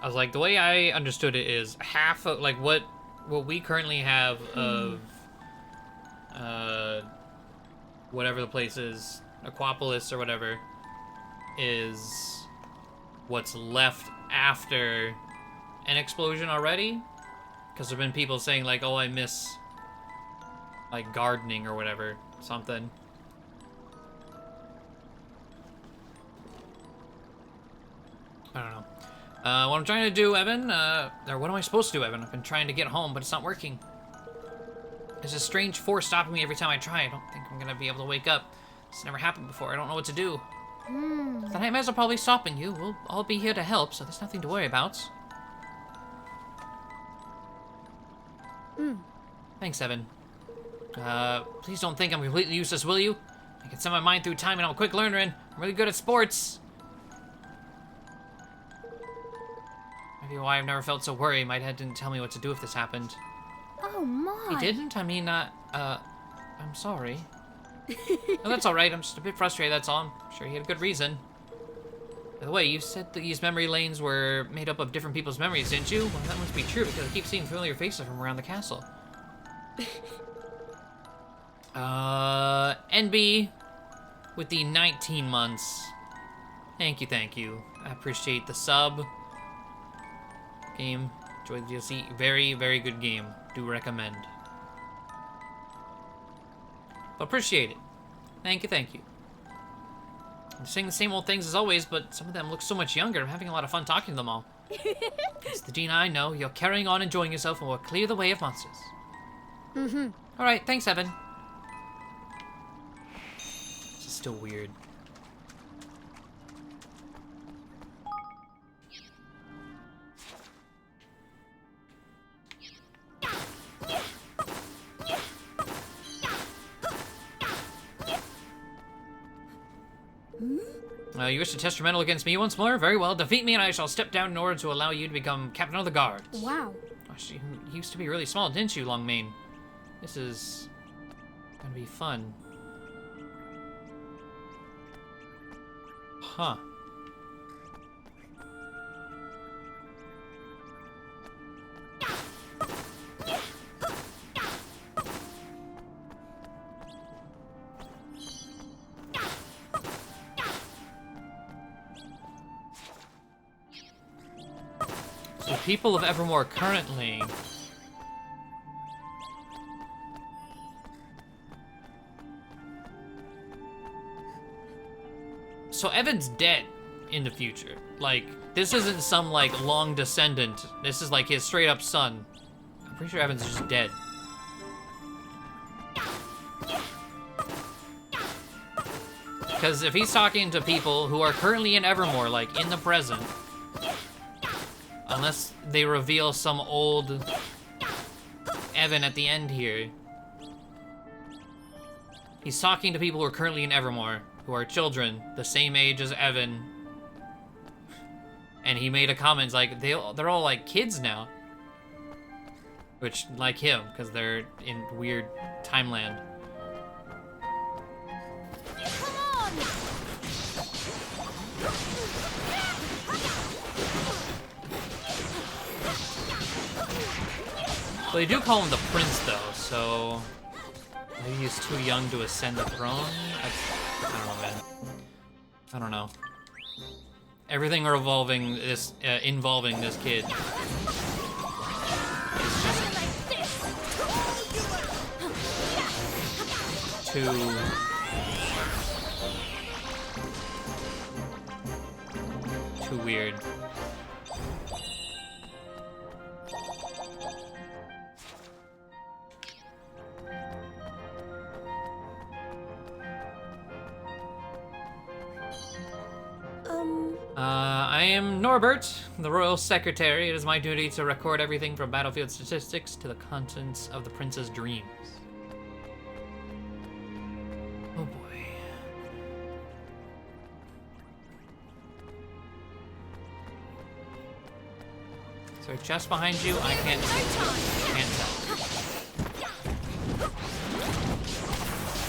I was like, the way I understood it is half of like what we currently have of whatever the place is, Aquapolis or whatever, is what's left after an explosion already. Because there've been people saying like, oh, I miss like gardening or whatever, something. I don't know. What I'm trying to do, Evan, or what am I supposed to do, Evan? I've been trying to get home, but it's not working. There's a strange force stopping me every time I try. I don't think I'm gonna be able to wake up. It's never happened before. I don't know what to do. The nightmares are probably stopping you. We'll all be here to help, so there's nothing to worry about. Thanks, Evan. Please don't think I'm completely useless, will you? I can send my mind through time and I'm a quick learner and I'm really good at sports. Maybe why I've never felt so worried. My dad didn't tell me what to do if this happened. Oh my. He didn't? I mean, I'm sorry. No, that's alright. I'm just a bit frustrated, that's all. I'm sure he had a good reason. By the way, you said that these memory lanes were made up of different people's memories, didn't you? Well, that must be true because I keep seeing familiar faces from around the castle. NB with the 19 months. Thank you, thank you. I appreciate the sub. Game. Enjoy the DLC. Very, very good game. Do recommend. But appreciate it. Thank you, thank you. I'm saying the same old things as always, but some of them look so much younger. I'm having a lot of fun talking to them all. It's the Gina I know. You're carrying on enjoying yourself and will clear the way of monsters. Alright, thanks, Evan. This is still weird. You wish to test your mettle against me once more? Very well. Defeat me and I shall step down in order to allow you to become captain of the guards. Wow. Gosh, you used to be really small, didn't you, Longmane? This is gonna be fun. Huh. So people of Evermore currently... So Evan's dead in the future. Like, this isn't some, like, long descendant. This is, like, his straight-up son. I'm pretty sure Evan's just dead. Because if he's talking to people who are currently in Evermore, like, in the present, unless they reveal some old Evan at the end here, he's talking to people who are currently in Evermore, who are children, the same age as Evan. And he made a comment like, they're all like kids now. Which, like him, because they're in weird timeland. Come on! Well, they do call him the prince, though, so... maybe he's too young to ascend the throne? I don't know, man. I don't know. Everything involving this kid is just too weird. I am Norbert, the Royal Secretary. It is my duty to record everything from battlefield statistics to the contents of the prince's dreams. Oh boy. Is there a chest behind you? I can't see. Can't tell.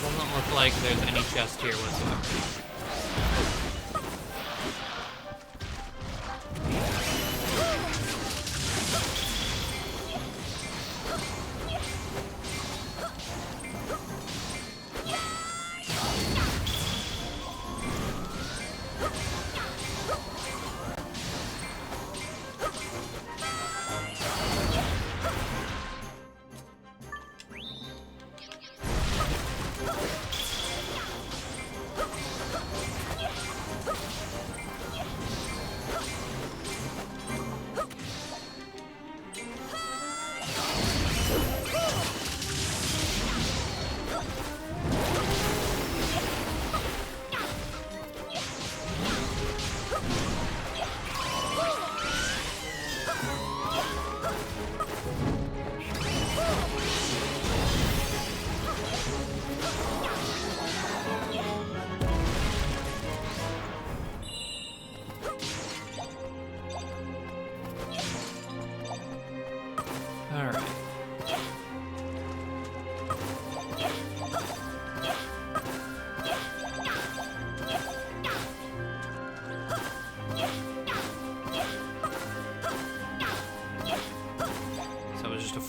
Doesn't look like there's any chest here whatsoever.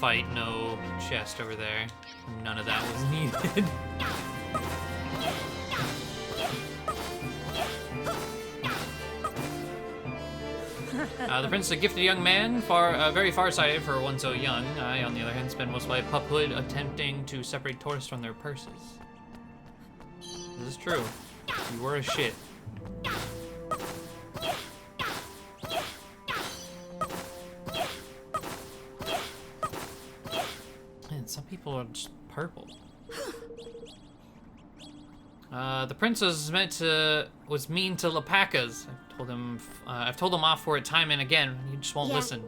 fight, no chest over there. None of that was needed. The prince is a gifted young man, very far-sighted for one so young. I, on the other hand, spend most of my puphood attempting to separate tourists from their purses. This is true. You were a shit. Man, some people are just purple. The prince was mean to Lepakas. I've told him off for it time and again. He just won't listen.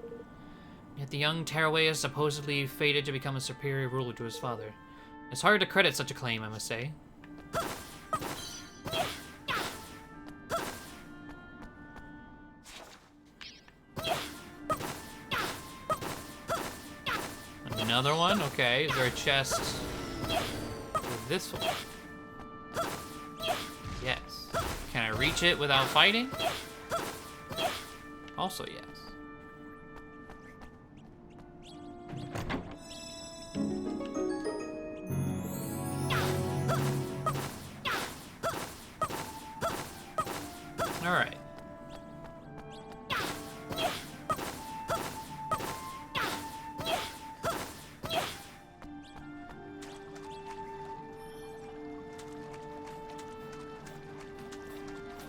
Yet the young tearaway is supposedly fated to become a superior ruler to his father. It's hard to credit such a claim, I must say. Another one? Okay, is there a chest with this one? Yes. Can I reach it without fighting? Also yes. All right.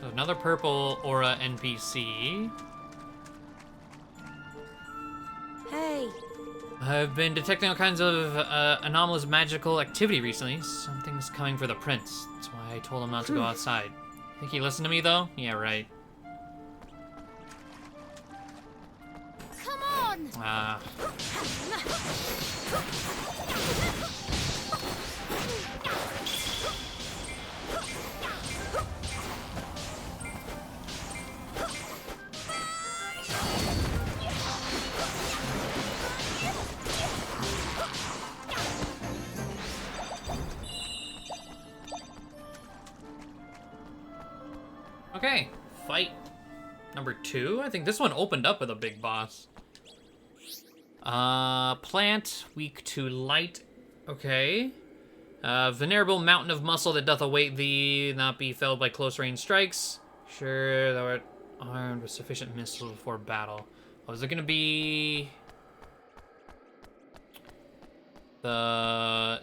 So another purple aura NPC. Hey. I've been detecting all kinds of anomalous magical activity recently. Something's coming for the prince. That's why I told him not to go outside. Think he listened to me, though? Yeah, right. Come on. Okay, fight number 2. I think this one opened up with a big boss. Plant, weak to light. Okay. Venerable mountain of muscle that doth await thee, not be felled by close range strikes. Sure, thou art armed with sufficient missiles before battle. Oh, is it gonna be the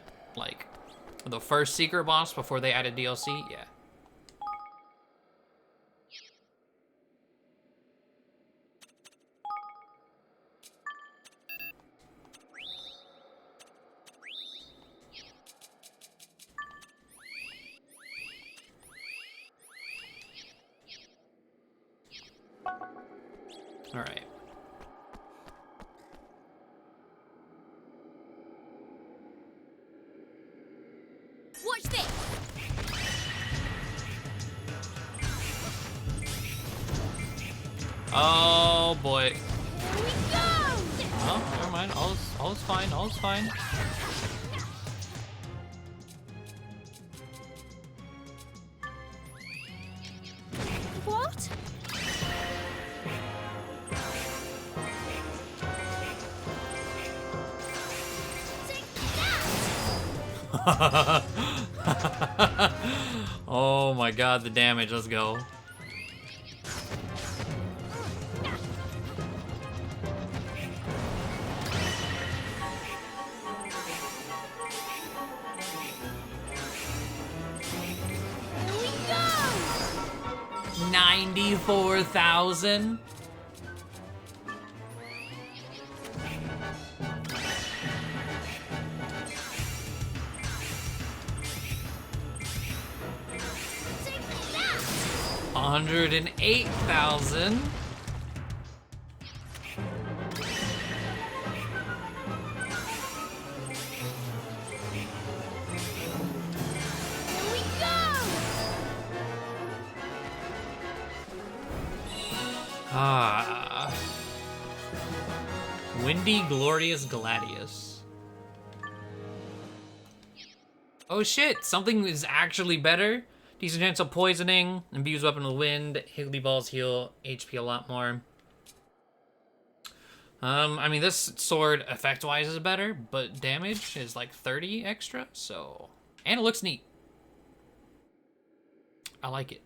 first secret boss before they added DLC? Yeah. All right. Watch this. Oh boy. Here we go. Oh, never mind. All's fine. All's fine. What? Oh my god, the damage. Let's go. Here we go. 94,000. Take that. 108,000. Here we go. Ah. Windy Glorious Gladius. Oh shit, something is actually better. Decent chance of poisoning, imbues weapon with wind, Higgly Balls heal HP a lot more. I mean, this sword effect-wise is better, but damage is like 30 extra, so... And it looks neat. I like it.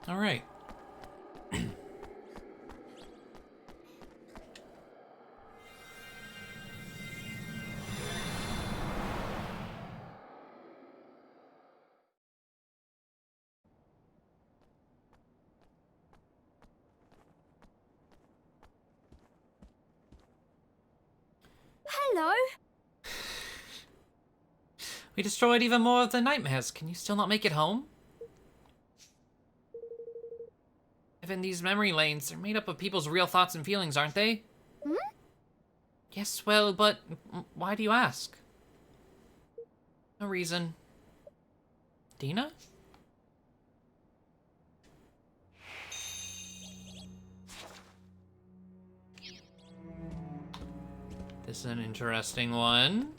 All right. Hello. We destroyed even more of the nightmares. Can you still not make it home? Even these memory lanes, they're made up of people's real thoughts and feelings, aren't they? Hmm? Yes, well, but why do you ask? No reason. Dina? This is an interesting one.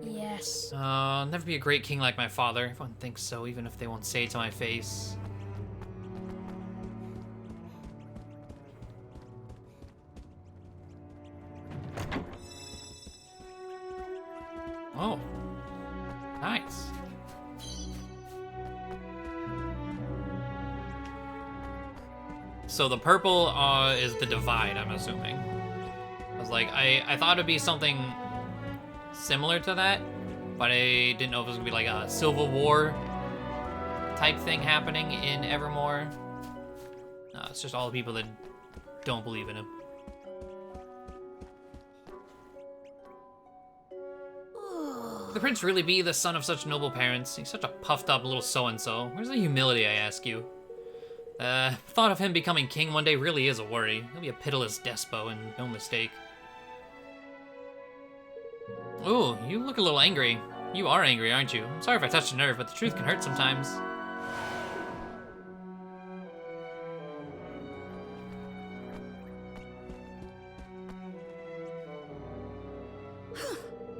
Yes. I'll never be a great king like my father. Everyone thinks so, even if they won't say it to my face. Oh. Nice. So the purple is the divide, I'm assuming. I was like, I thought it'd be something similar to that, but I didn't know if it was gonna be like a Civil War type thing happening in Evermore. No, it's just all the people that don't believe in him. Could the prince really be the son of such noble parents? He's such a puffed up little so-and-so. Where's the humility, I ask you? Thought of him becoming king one day really is a worry. He'll be a pitiless despot and no mistake. Ooh, you look a little angry. You are angry, aren't you? I'm sorry if I touched a nerve, but the truth can hurt sometimes.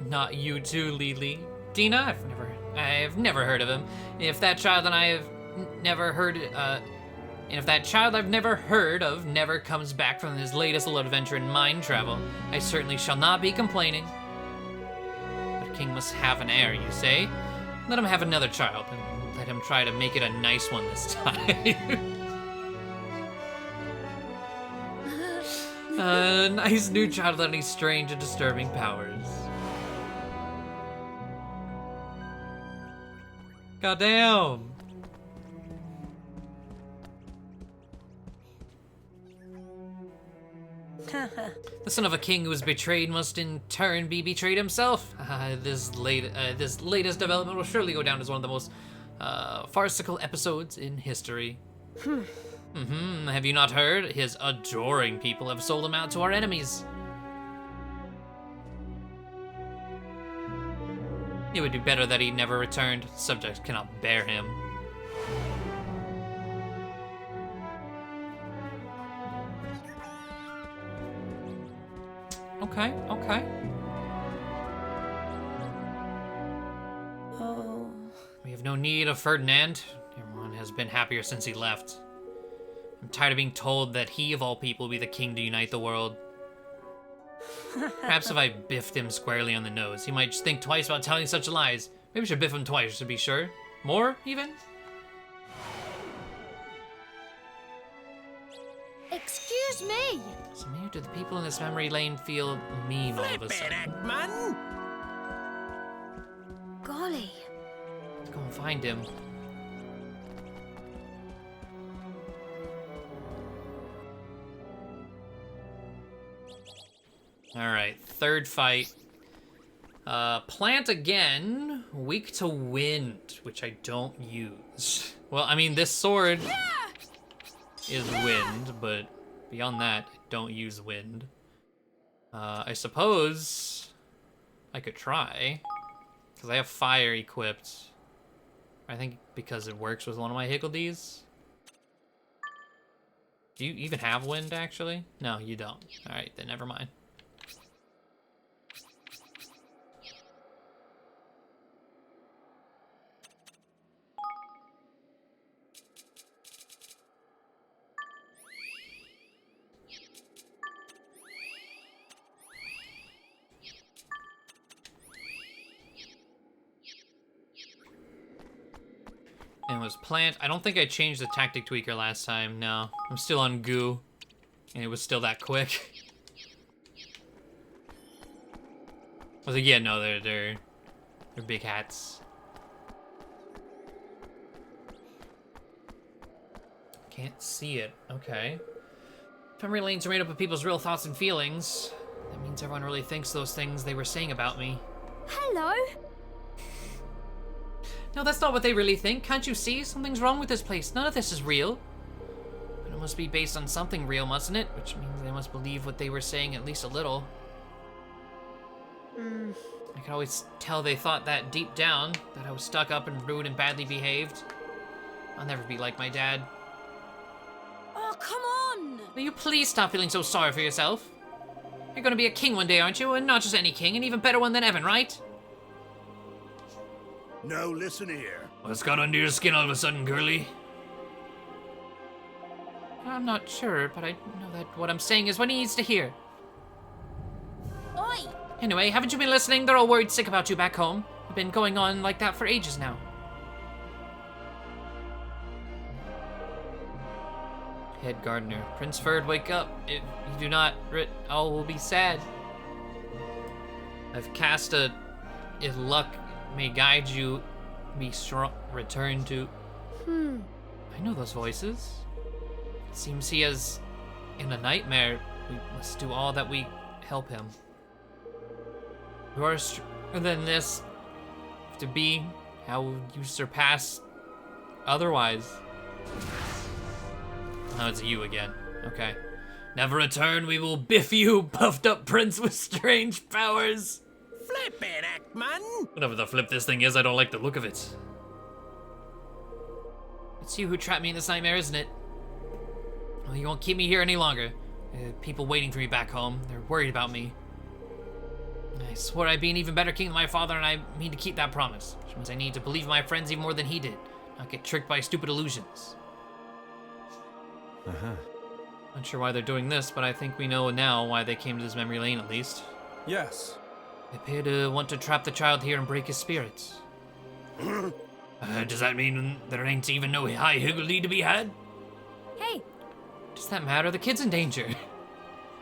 Not you too, Lily. Dina, I've never heard of him. If that child that I've never heard, and if that child I've never heard of never comes back from his latest little adventure in mind travel, I certainly shall not be complaining. But a king must have an heir, you say? Let him have another child, and let him try to make it a nice one this time. A nice new child without any strange and disturbing powers. Goddamn. The son of a king who was betrayed must in turn be betrayed himself. This latest development will surely go down as one of the most farcical episodes in history. Have you not heard? His adoring people have sold him out to our enemies. It would be better that he never returned. Subjects cannot bear him. Okay, okay. Oh. We have no need of Ferdinand. Everyone has been happier since he left. I'm tired of being told that he, of all people, will be the king to unite the world. Perhaps if I biffed him squarely on the nose, he might just think twice about telling such lies. Maybe I should biff him twice to be sure. More, even? Excuse me. So maybe do the people in this memory lane feel mean all of a sudden? man! Golly. Let's go and find him. Alright, third fight. Plant again, weak to wind, which I don't use. Well, I mean, this sword is wind, but beyond that, I don't use wind. I suppose I could try, because I have fire equipped. I think because it works with one of my Higgledies. Do you even have wind, actually? No, you don't. Alright, then never mind. was plant. I don't think I changed the tactic tweaker last time. No, I'm still on goo, and it was still that quick. I was like, yeah, no, they're big hats. Can't see it. Okay. Memory lanes are made up of people's real thoughts and feelings. That means everyone really thinks those things they were saying about me. Hello? No, that's not what they really think. Can't you see? Something's wrong with this place. None of this is real. But it must be based on something real, mustn't it? Which means they must believe what they were saying at least a little. I could always tell they thought that deep down, that I was stuck up and rude and badly behaved. I'll never be like my dad. Oh, come on! Will you please stop feeling so sorry for yourself? You're gonna be a king one day, aren't you? And not just any king, an even better one than Evan, right? No, listen here. What's got under your skin all of a sudden, girly? I'm not sure, but I know that what I'm saying is what he needs to hear. Oi! Anyway, haven't you been listening? They're all worried sick about you back home. You've been going on like that for ages now. Head gardener. Prince Ferd, wake up. If you do not, all will be sad. I've cast a... If luck may guide you, be strong. Return to... I know those voices. It seems he is in a nightmare. We must do all that we help him. You are stronger than this. To be how you surpass otherwise. Now it's you again. Okay. Never return, we will biff you, puffed up prince with strange powers. Flip it, Ackman! Whatever the flip this thing is, I don't like the look of it. It's you who trapped me in this nightmare, isn't it? Well, you won't keep me here any longer. People waiting for me back home. They're worried about me. I swore I'd be an even better king than my father, and I mean to keep that promise. Which means I need to believe in my friends even more than he did. Not get tricked by stupid illusions. Not sure why they're doing this, but I think we know now why they came to this memory lane at least. Yes. They appear to want to trap the child here and break his spirits. Does that mean there ain't even no high higgledy to be had? Hey! Does that matter? The kid's in danger.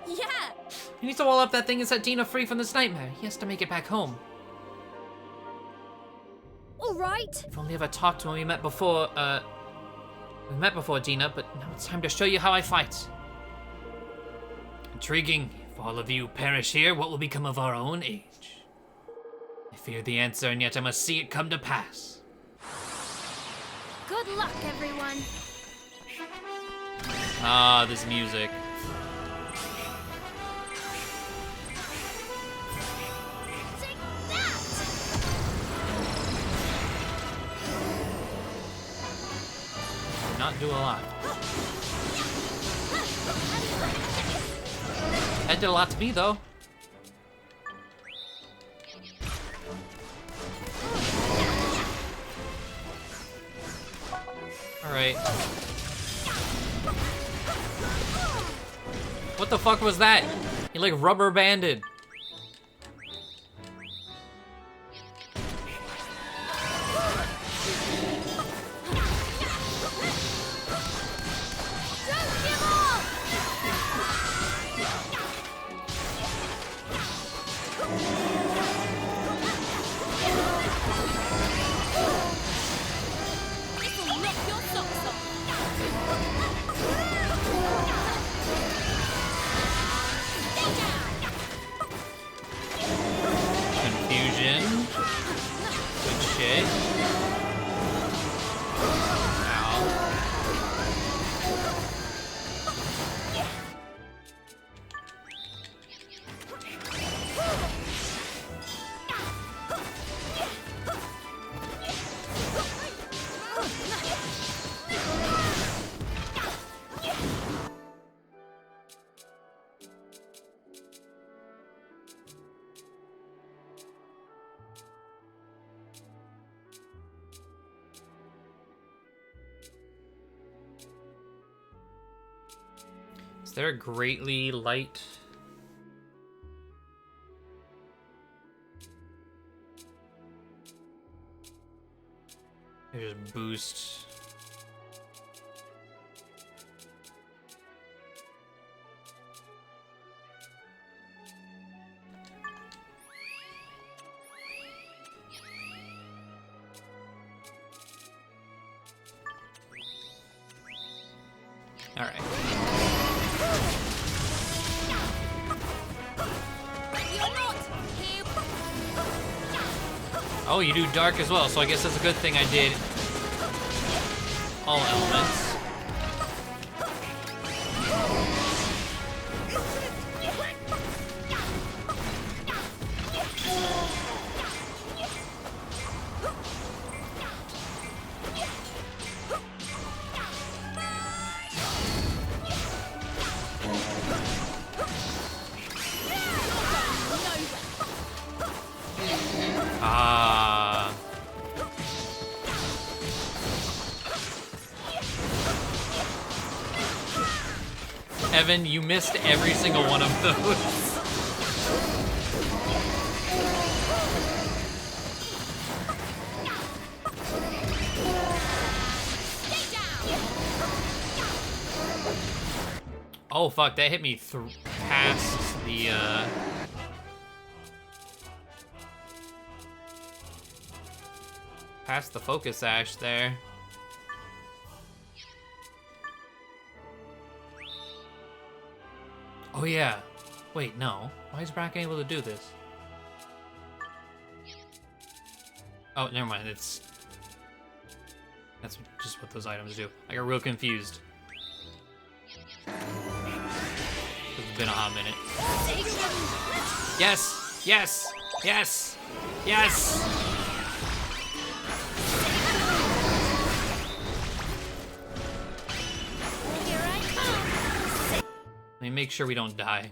Yeah! He needs to wall up that thing and set Dina free from this nightmare. He has to make it back home. Alright! If only ever talked when we met before, Dina, but now it's time to show you how I fight. Intriguing. If all of you perish here, what will become of our own age? I fear the answer, and yet I must see it come to pass. Good luck, everyone! Ah, this music. Take that! Not do a lot. That did a lot to me, though. Alright. What the fuck was that? He like rubber banded. Don't give up! This'll knock your socks off! Confusion. Good shit. Ow. Is there a greatly light? There's boost. Alright. You're not here. Oh, you do dark as well, so I guess that's a good thing I did all elements. Ah. Evan, you missed every single one of those. Oh fuck, that hit me past the past the focus ash there. Oh yeah. Wait, no. Why is Bracken able to do this? Oh, never mind. That's just what those items do. I got real confused. It's been a hot minute. Yes! Yes! Yes! Yes! Here I come. Let me make sure we don't die.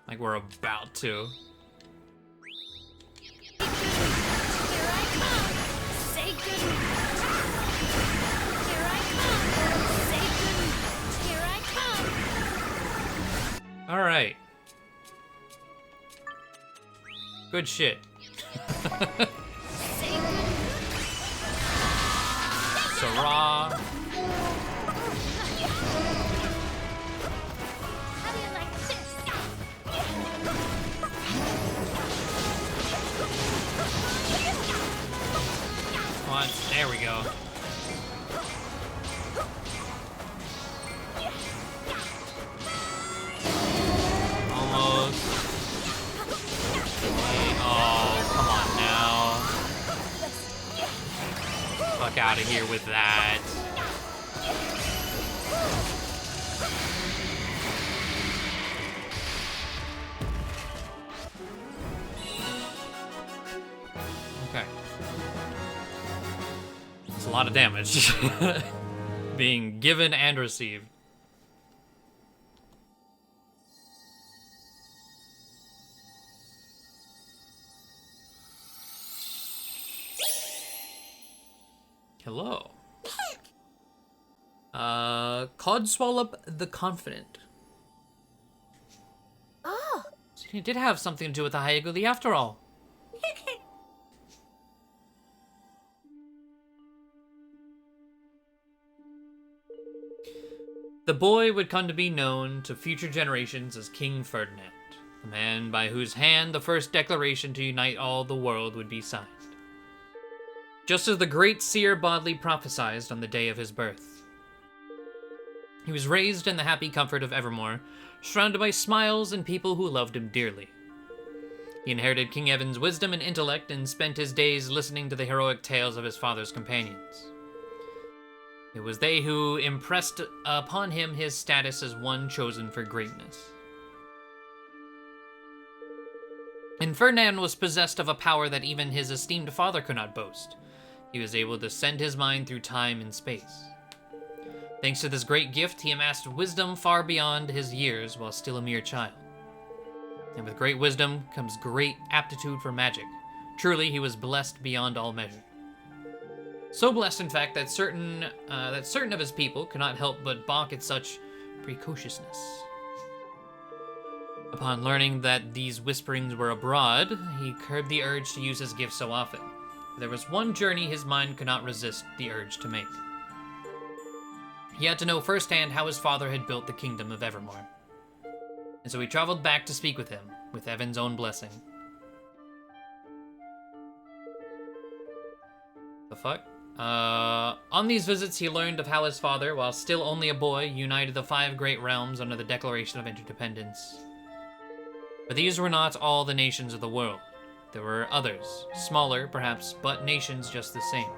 Like we're about to. Here I come. Say goodnight. Here I come. Say goodnight. Here I come. All right. Good shit. Say goodnight. Sarah. How do you like this? What? There we go. Almost. Oh, come on now. Fuck out of here with that. Okay. It's a lot of damage being given and received. Hello. Codswallop the Confident. Oh. So he did have something to do with the Hyaguli after all. The boy would come to be known to future generations as King Ferdinand, the man by whose hand the first declaration to unite all the world would be signed. Just as the great seer Bodley prophesied on the day of his birth. He was raised in the happy comfort of Evermore, surrounded by smiles and people who loved him dearly. He inherited King Evan's wisdom and intellect and spent his days listening to the heroic tales of his father's companions. It was they who impressed upon him his status as one chosen for greatness. And Ferdinand was possessed of a power that even his esteemed father could not boast. He was able to send his mind through time and space. Thanks to this great gift, he amassed wisdom far beyond his years while still a mere child. And with great wisdom comes great aptitude for magic. Truly, he was blessed beyond all measure. So blessed, in fact, that certain of his people could not help but balk at such precociousness. Upon learning that these whisperings were abroad, he curbed the urge to use his gift so often. There was one journey his mind could not resist the urge to make. He had to know firsthand how his father had built the kingdom of Evermore. And so he traveled back to speak with him, with Evan's own blessing. The fuck? On these visits, he learned of how his father, while still only a boy, united the 5 great realms under the Declaration of Interdependence. But these were not all the nations of the world. There were others, smaller perhaps, but nations just the same.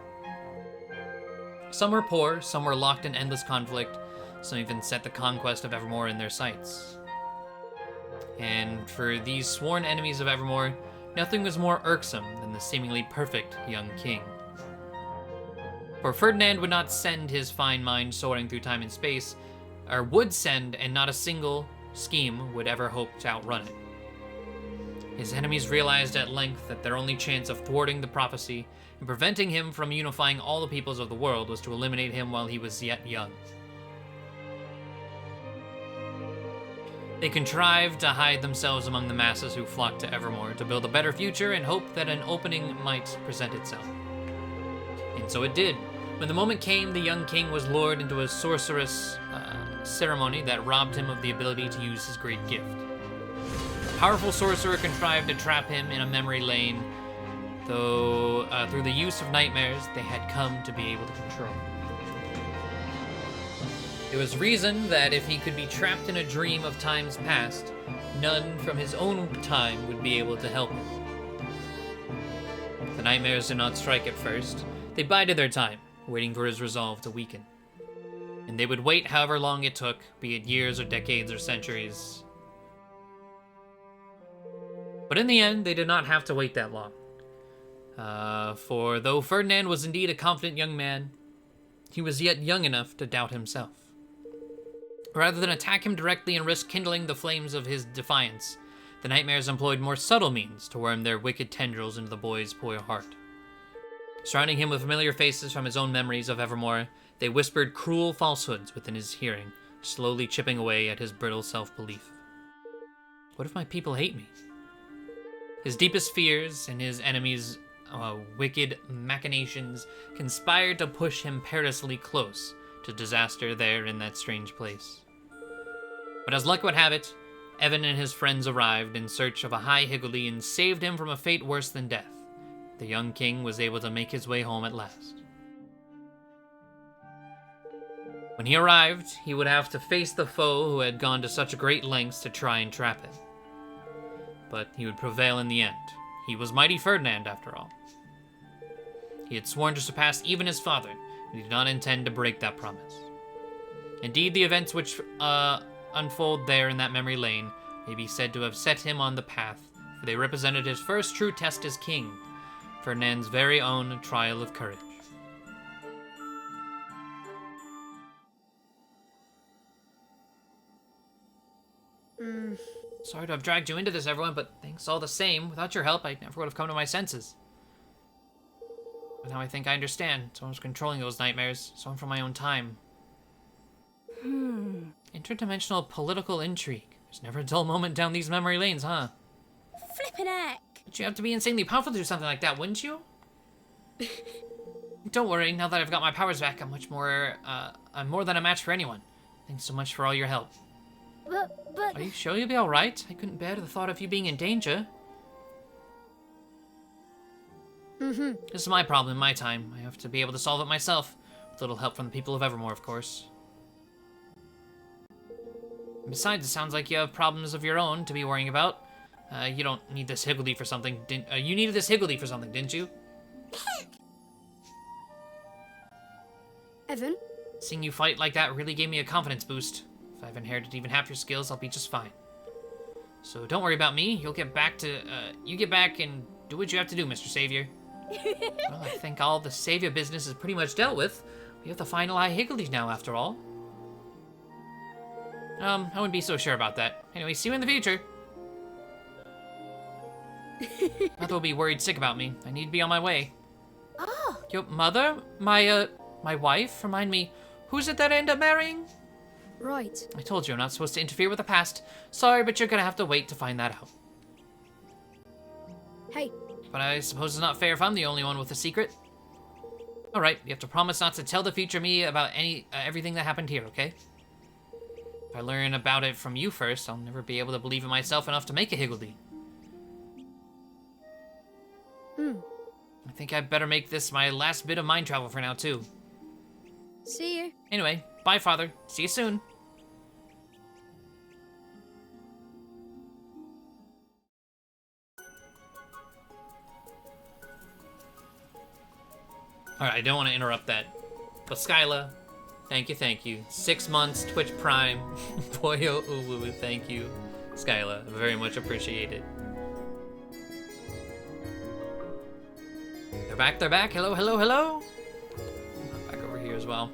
Some were poor, some were locked in endless conflict, some even set the conquest of Evermore in their sights. And for these sworn enemies of Evermore, nothing was more irksome than the seemingly perfect young king. For Ferdinand would not send his fine mind soaring through time and space, or would send, and not a single scheme would ever hope to outrun it. His enemies realized at length that their only chance of thwarting the prophecy and preventing him from unifying all the peoples of the world was to eliminate him while he was yet young. They contrived to hide themselves among the masses who flocked to Evermore to build a better future and hope that an opening might present itself. And so it did. When the moment came, the young king was lured into a sorcerous ceremony that robbed him of the ability to use his great gift. A powerful sorcerer contrived to trap him in a memory lane, though through the use of nightmares they had come to be able to control. It was reasoned that if he could be trapped in a dream of times past, none from his own time would be able to help him. The nightmares did not strike at first. They bided their time, waiting for his resolve to weaken. And they would wait however long it took, be it years or decades or centuries. But in the end, they did not have to wait that long. For though Ferdinand was indeed a confident young man, he was yet young enough to doubt himself. Rather than attack him directly and risk kindling the flames of his defiance, the nightmares employed more subtle means to worm their wicked tendrils into the boy's poor heart. Surrounding him with familiar faces from his own memories of Evermore, they whispered cruel falsehoods within his hearing, slowly chipping away at his brittle self-belief. What if my people hate me? His deepest fears and his enemies' wicked machinations conspired to push him perilously close to disaster there in that strange place. But as luck would have it, Evan and his friends arrived in search of a high Higgledy and saved him from a fate worse than death. The young king was able to make his way home at last. When he arrived, he would have to face the foe who had gone to such great lengths to try and trap him. But he would prevail in the end. He was mighty Ferdinand, after all. He had sworn to surpass even his father, and he did not intend to break that promise. Indeed, the events which unfold there in that memory lane may be said to have set him on the path, for they represented his first true test as king, Ferdinand's very own trial of courage. Sorry to have dragged you into this, everyone, but thanks all the same. Without your help, I never would have come to my senses. But now I think I understand. Someone was controlling those nightmares. Someone from my own time. Interdimensional political intrigue. There's never a dull moment down these memory lanes, huh? Flippin' heck. But you have to be insanely powerful to do something like that, wouldn't you? Don't worry, now that I've got my powers back, I'm more than a match for anyone. Thanks so much for all your help. But... Are you sure you'll be alright? I couldn't bear the thought of you being in danger. This is my problem, my time. I have to be able to solve it myself. With a little help from the people of Evermore, of course. And besides, it sounds like you have problems of your own to be worrying about. You don't need this Higgledy for something, you needed this Higgledy for something, didn't you? Evan? Seeing you fight like that really gave me a confidence boost. If I've inherited even half your skills, I'll be just fine. So don't worry about me. You get back and do what you have to do, Mr. Savior. Well, I think all the savior business is pretty much dealt with. We have the final high Higgledy now, after all. I wouldn't be so sure about that. Anyway, see you in the future. Mother will be worried sick about me. I need to be on my way. Oh. Your mother? My wife? Remind me, who's it that I end up marrying? Right. I told you I'm not supposed to interfere with the past. Sorry, but you're gonna have to wait to find that out. Hey. But I suppose it's not fair if I'm the only one with a secret. Alright, you have to promise not to tell the future me about everything that happened here, okay? If I learn about it from you first, I'll never be able to believe in myself enough to make a higgledy. I think I'd better make this my last bit of mind travel for now, too. See you. Anyway, bye, Father. See you soon. Alright, I don't want to interrupt that. But Skyla, thank you. 6 months, Twitch Prime. Boyo Uwu, thank you. Skyla, very much appreciated. They're back. Hello. Back over here as well.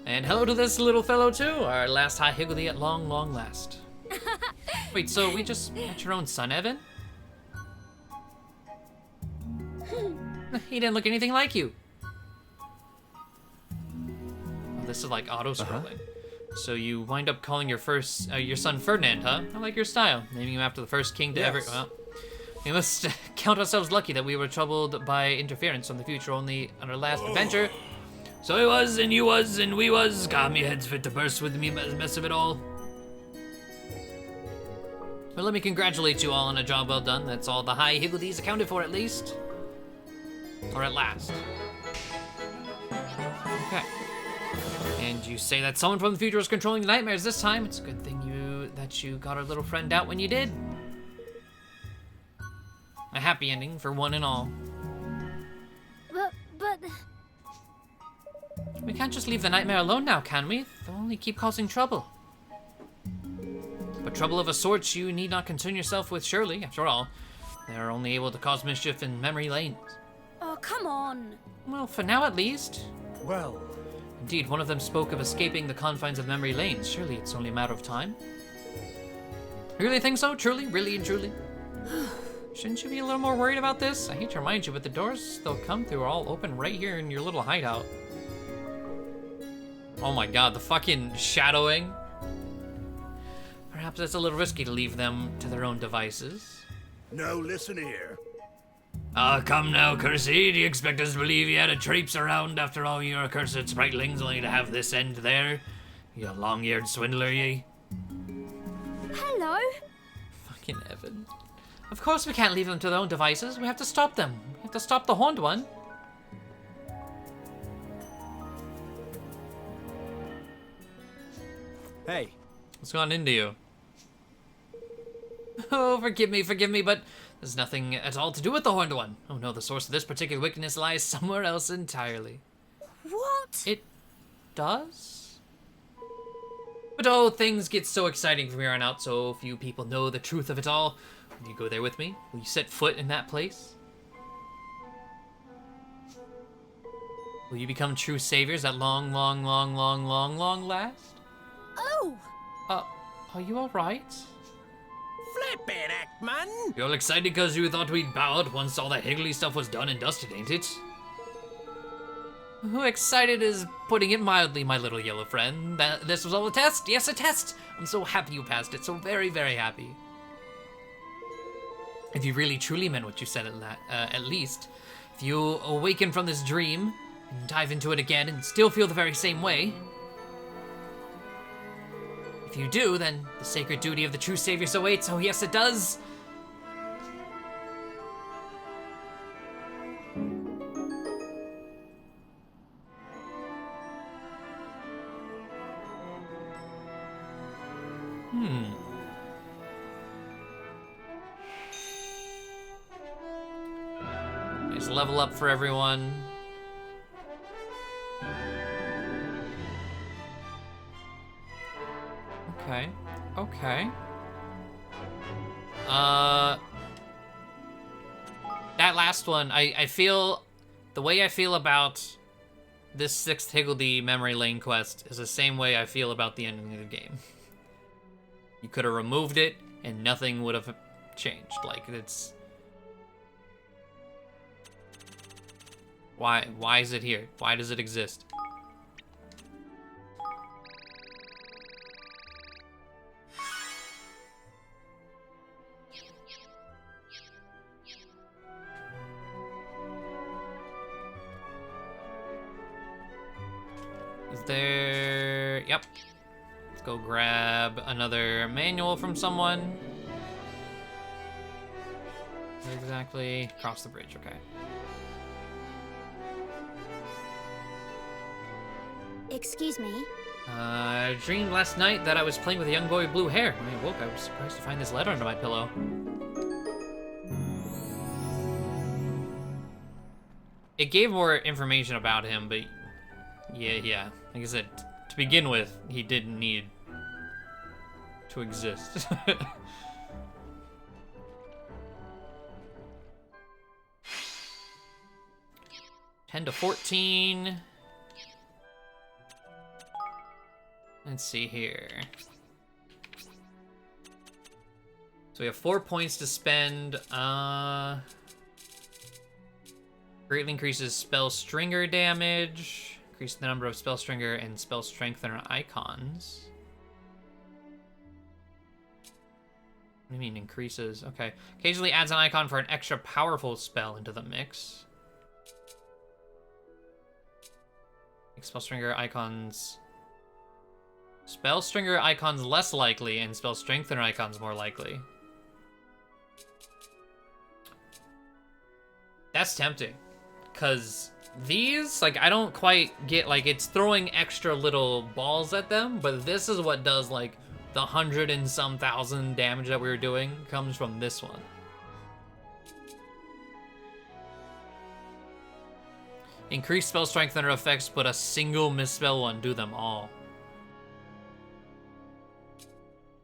And hello to this little fellow too, our last high higgledy at long last. Wait, so we just met your own son, Evan? He didn't look anything like you. Oh, this is like auto-scrolling. So you wind up calling your son Ferdinand, huh? I like your style, naming him after the first king to ever. Well, we must count ourselves lucky that we were troubled by interference from the future only on our last adventure. So I was, and you was, and we was. God, me head's fit to burst with me mess of it all. Well, let me congratulate you all on a job well done. That's all the high higgledies accounted for, at least. Or at last. Okay. And you say that someone from the future was controlling the nightmares this time. It's a good thing that you got our little friend out when you did. A happy ending for one and all. But... We can't just leave the nightmare alone now, can we? They'll only keep causing trouble. But trouble of a sort you need not concern yourself with, surely. After all, they're only able to cause mischief in memory lanes. Oh, come on. Well, for now at least. Well, Indeed, one of them spoke of escaping the confines of memory lanes. Surely it's only a matter of time. You really think so? Truly? Really and truly? Shouldn't you be a little more worried about this? I hate to remind you, but the doors they'll come through are all open right here in your little hideout. Oh my god, the fucking shadowing. Perhaps it's a little risky to leave them to their own devices. No, listen here. Come now, Cursey. Do you expect us to believe you had to traipse around after all your accursed spritlings only to have this end there? You long-eared swindler, ye. Hello. Fucking Evan. Of course we can't leave them to their own devices. We have to stop them. We have to stop the horned one. hey, What's gone into you? Oh, forgive me, but there's nothing at all to do with the horned one. Oh no, the source of this particular wickedness lies somewhere else entirely. What? It does? But oh, things get so exciting from here on out, so few people know the truth of it all. Will you go there with me? Will you set foot in that place? Will you become true saviors at long last? Oh. Are you alright? Flippin' heck, man! You're all excited because you thought we'd bow out once all that higgly stuff was done and dusted, ain't it? Who excited is putting it mildly, my little yellow friend. This was all a test? Yes, a test! I'm so happy you passed it, so very, very happy. If you really truly meant what you said at least, if you awaken from this dream and dive into it again and still feel the very same way, if you do, then the sacred duty of the true saviors awaits. Oh yes, it does. Nice level up for everyone. Okay. That last one, I feel, the way I feel about this 6th Higgledy Memory Lane quest is the same way I feel about the ending of the game. You could have removed it and nothing would have changed. Like, it's... Why is it here? Why does it exist? Is there... Yep. Let's go grab another manual from someone. Where exactly? Across the bridge, okay. Excuse me. I dreamed last night that I was playing with a young boy with blue hair. When I awoke, I was surprised to find this letter under my pillow. It gave more information about him, but yeah. Like I said, to begin with, he didn't need to exist. 10 to 14. Let's see here. So we have 4 points to spend. Greatly increases spell stringer damage. Increase the number of spell stringer and spell strengthener icons. What do you mean increases? Okay. Occasionally adds an icon for an extra powerful spell into the mix. Make spell stringer icons. Spell stringer icons less likely and spell strengthener icons more likely. That's tempting. Because these, like, I don't quite get, like, it's throwing extra little balls at them, but this is what does, like, the 100 and some thousand damage that we were doing comes from this one. Increase spell strengthener effects, but a single misspell will undo them all.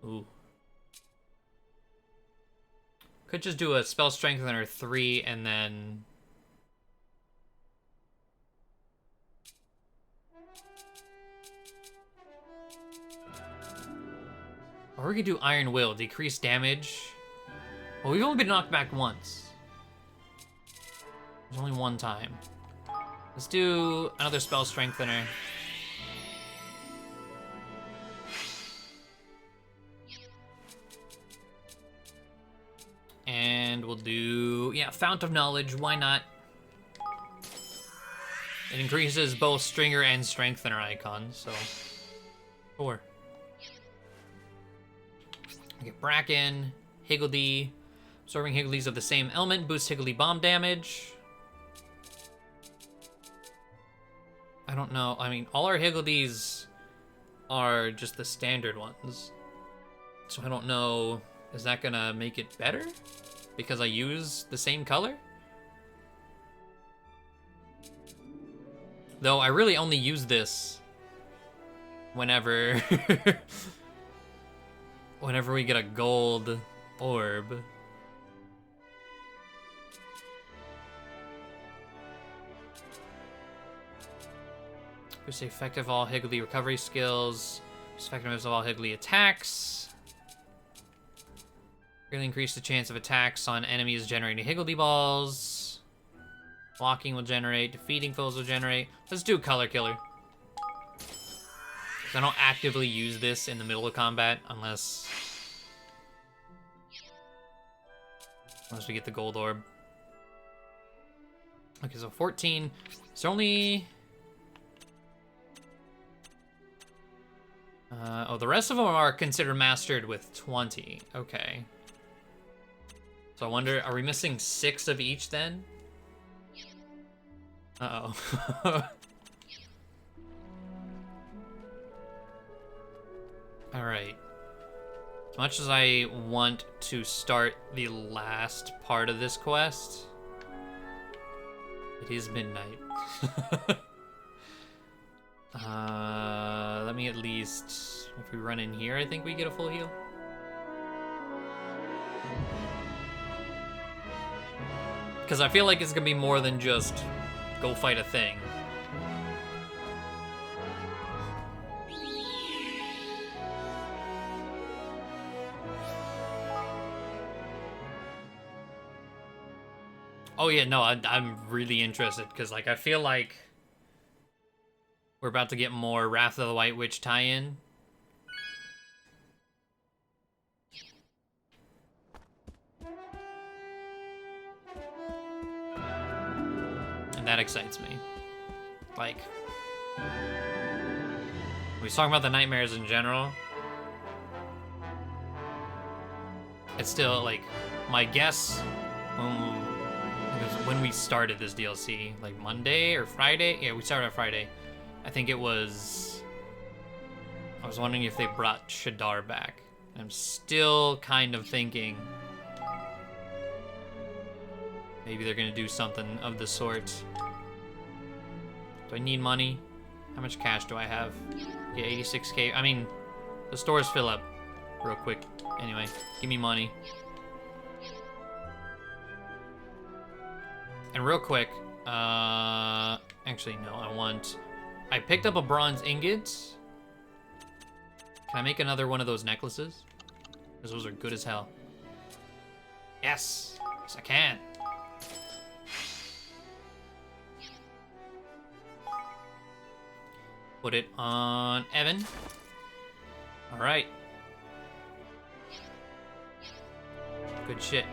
Ooh. Could just do a spell strengthener 3 and then... Or we could do Iron Will, decrease damage. Well, we've only been knocked back once. There's only one time. Let's do another spell strengthener. And we'll do, yeah, Fount of Knowledge, why not? It increases both Stringer and Strengthener icons, so... 4. We get Bracken, Higgledy. Absorbing Higgledies of the same element boosts Higgledy bomb damage. I don't know, I mean, all our Higgledies are just the standard ones. So I don't know, is that gonna make it better? Because I use the same color? Though I really only use this whenever whenever we get a gold orb. Boost the effective all Higgledy recovery skills. Boost effectiveness of all Higgledy attacks. Really increase the chance of attacks on enemies generating Higgledy balls. Blocking will generate. Defeating foes will generate. Let's do Color Killer. I don't actively use this in the middle of combat unless we get the gold orb. Okay, so 14. It's only... oh, the rest of them are considered mastered with 20. Okay. So I wonder, are we missing 6 of each then? Uh-oh. Alright. As much as I want to start the last part of this quest, it is midnight. Let me at least, if we run in here, I think we get a full heal. Because I feel like it's gonna be more than just go fight a thing. Oh yeah, no, I'm really interested because, like, I feel like we're about to get more Wrath of the White Witch tie-in. And that excites me. Like, we was talking about the nightmares in general. it's still like my guess when we started this DLC, like Monday or Friday. Yeah, we started on Friday. I think it was. I was wondering if they brought Shadar back. I'm still kind of thinking maybe they're gonna do something of the sort. Do I need money? How much cash do I have? Yeah, 86k. I mean, the stores fill up real quick. Anyway, give me money. And real quick, actually no, I picked up a bronze ingot. Can I make another one of those necklaces? Because those are good as hell. Yes, yes I can. Put it on Evan. All right. Good shit.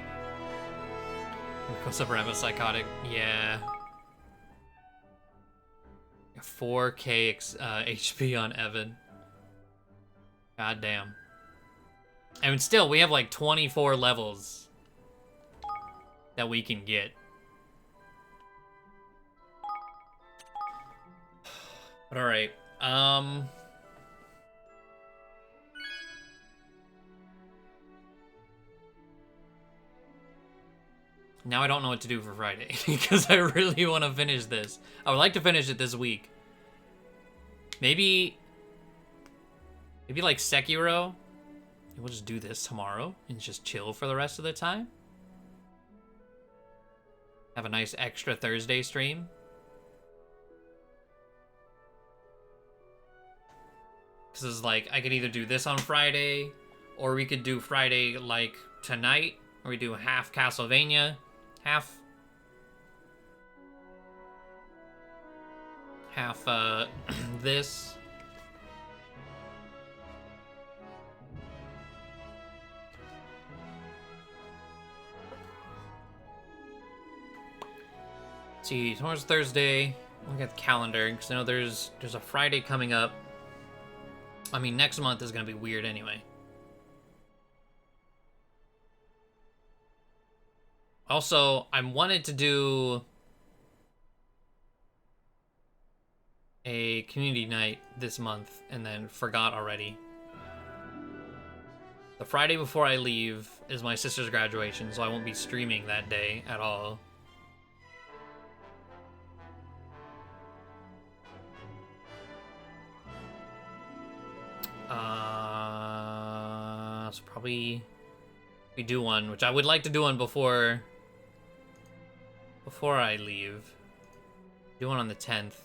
What's up, Rama Psychotic? Yeah. 4k HP on Evan. God damn. And still, we have like 24 levels that we can get. But alright. Now I don't know what to do for Friday because I really want to finish this. I would like to finish it this week. Maybe like Sekiro. We'll just do this tomorrow and just chill for the rest of the time. Have a nice extra Thursday stream. Because it's like, I could either do this on Friday, or we could do Friday like tonight, or we do half Castlevania, half this. Let's see, tomorrow's Thursday. Look at the calendar, because I know there's a Friday coming up. I mean, next month is going to be weird anyway. Also, I wanted to do a community night this month and then forgot already. The Friday before I leave is my sister's graduation, so I won't be streaming that day at all. So probably we do one, which I would like to do one before I leave. Do one on the 10th.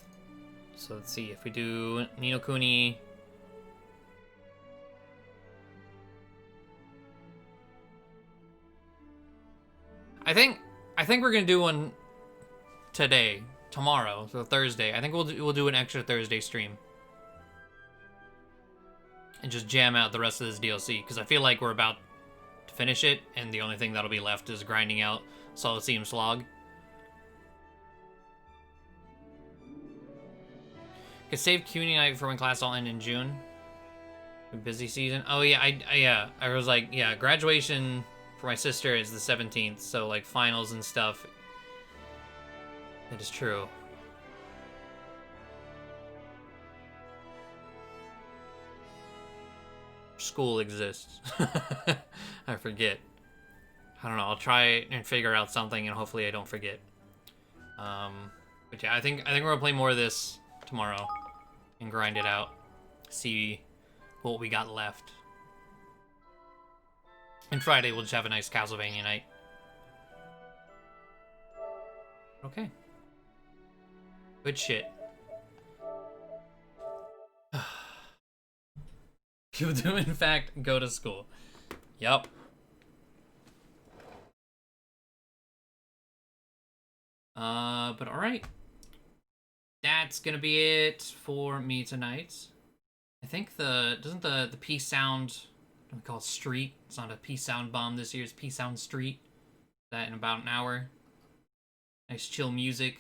So let's see if we do Ni No Kuni. I think we're gonna do one today, tomorrow, so Thursday. I think we'll do an extra Thursday stream. And just jam out the rest of this DLC, because I feel like we're about to finish it, and the only thing that'll be left is grinding out Solaceum Slog. Could save CUNY night for when class all end in June. Busy season. Oh yeah, I was like, yeah, graduation for my sister is the 17th, so like finals and stuff. That is true. School exists. I forget. I don't know. I'll try and figure out something, and hopefully I don't forget. But yeah, I think we're gonna play more of this tomorrow and grind it out. See what we got left. And Friday we'll just have a nice Castlevania night. Okay. Good shit. You do, in fact, go to school. Yup. But alright. That's gonna be it for me tonight. I think doesn't the Peace Sound, what do we call it, Street? It's not a Peace Sound bomb this year, it's Peace Sound Street. That in about an hour. Nice chill music.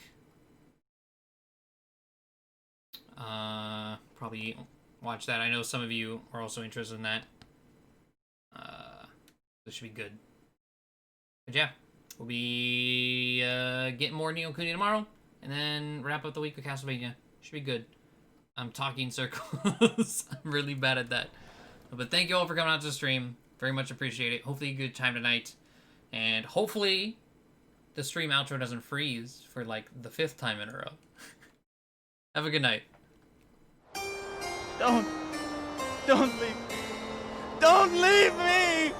Probably watch that. I know some of you are also interested in that. This should be good. But yeah, we'll be getting more Ni No Kuni tomorrow, and then wrap up the week with Castlevania. Should be good. I'm talking in circles. I'm really bad at that. But thank you all for coming out to the stream. Very much appreciate it. Hopefully a good time tonight. And hopefully the stream outro doesn't freeze for like the 5th time in a row. Have a good night. Don't leave me. Don't leave me!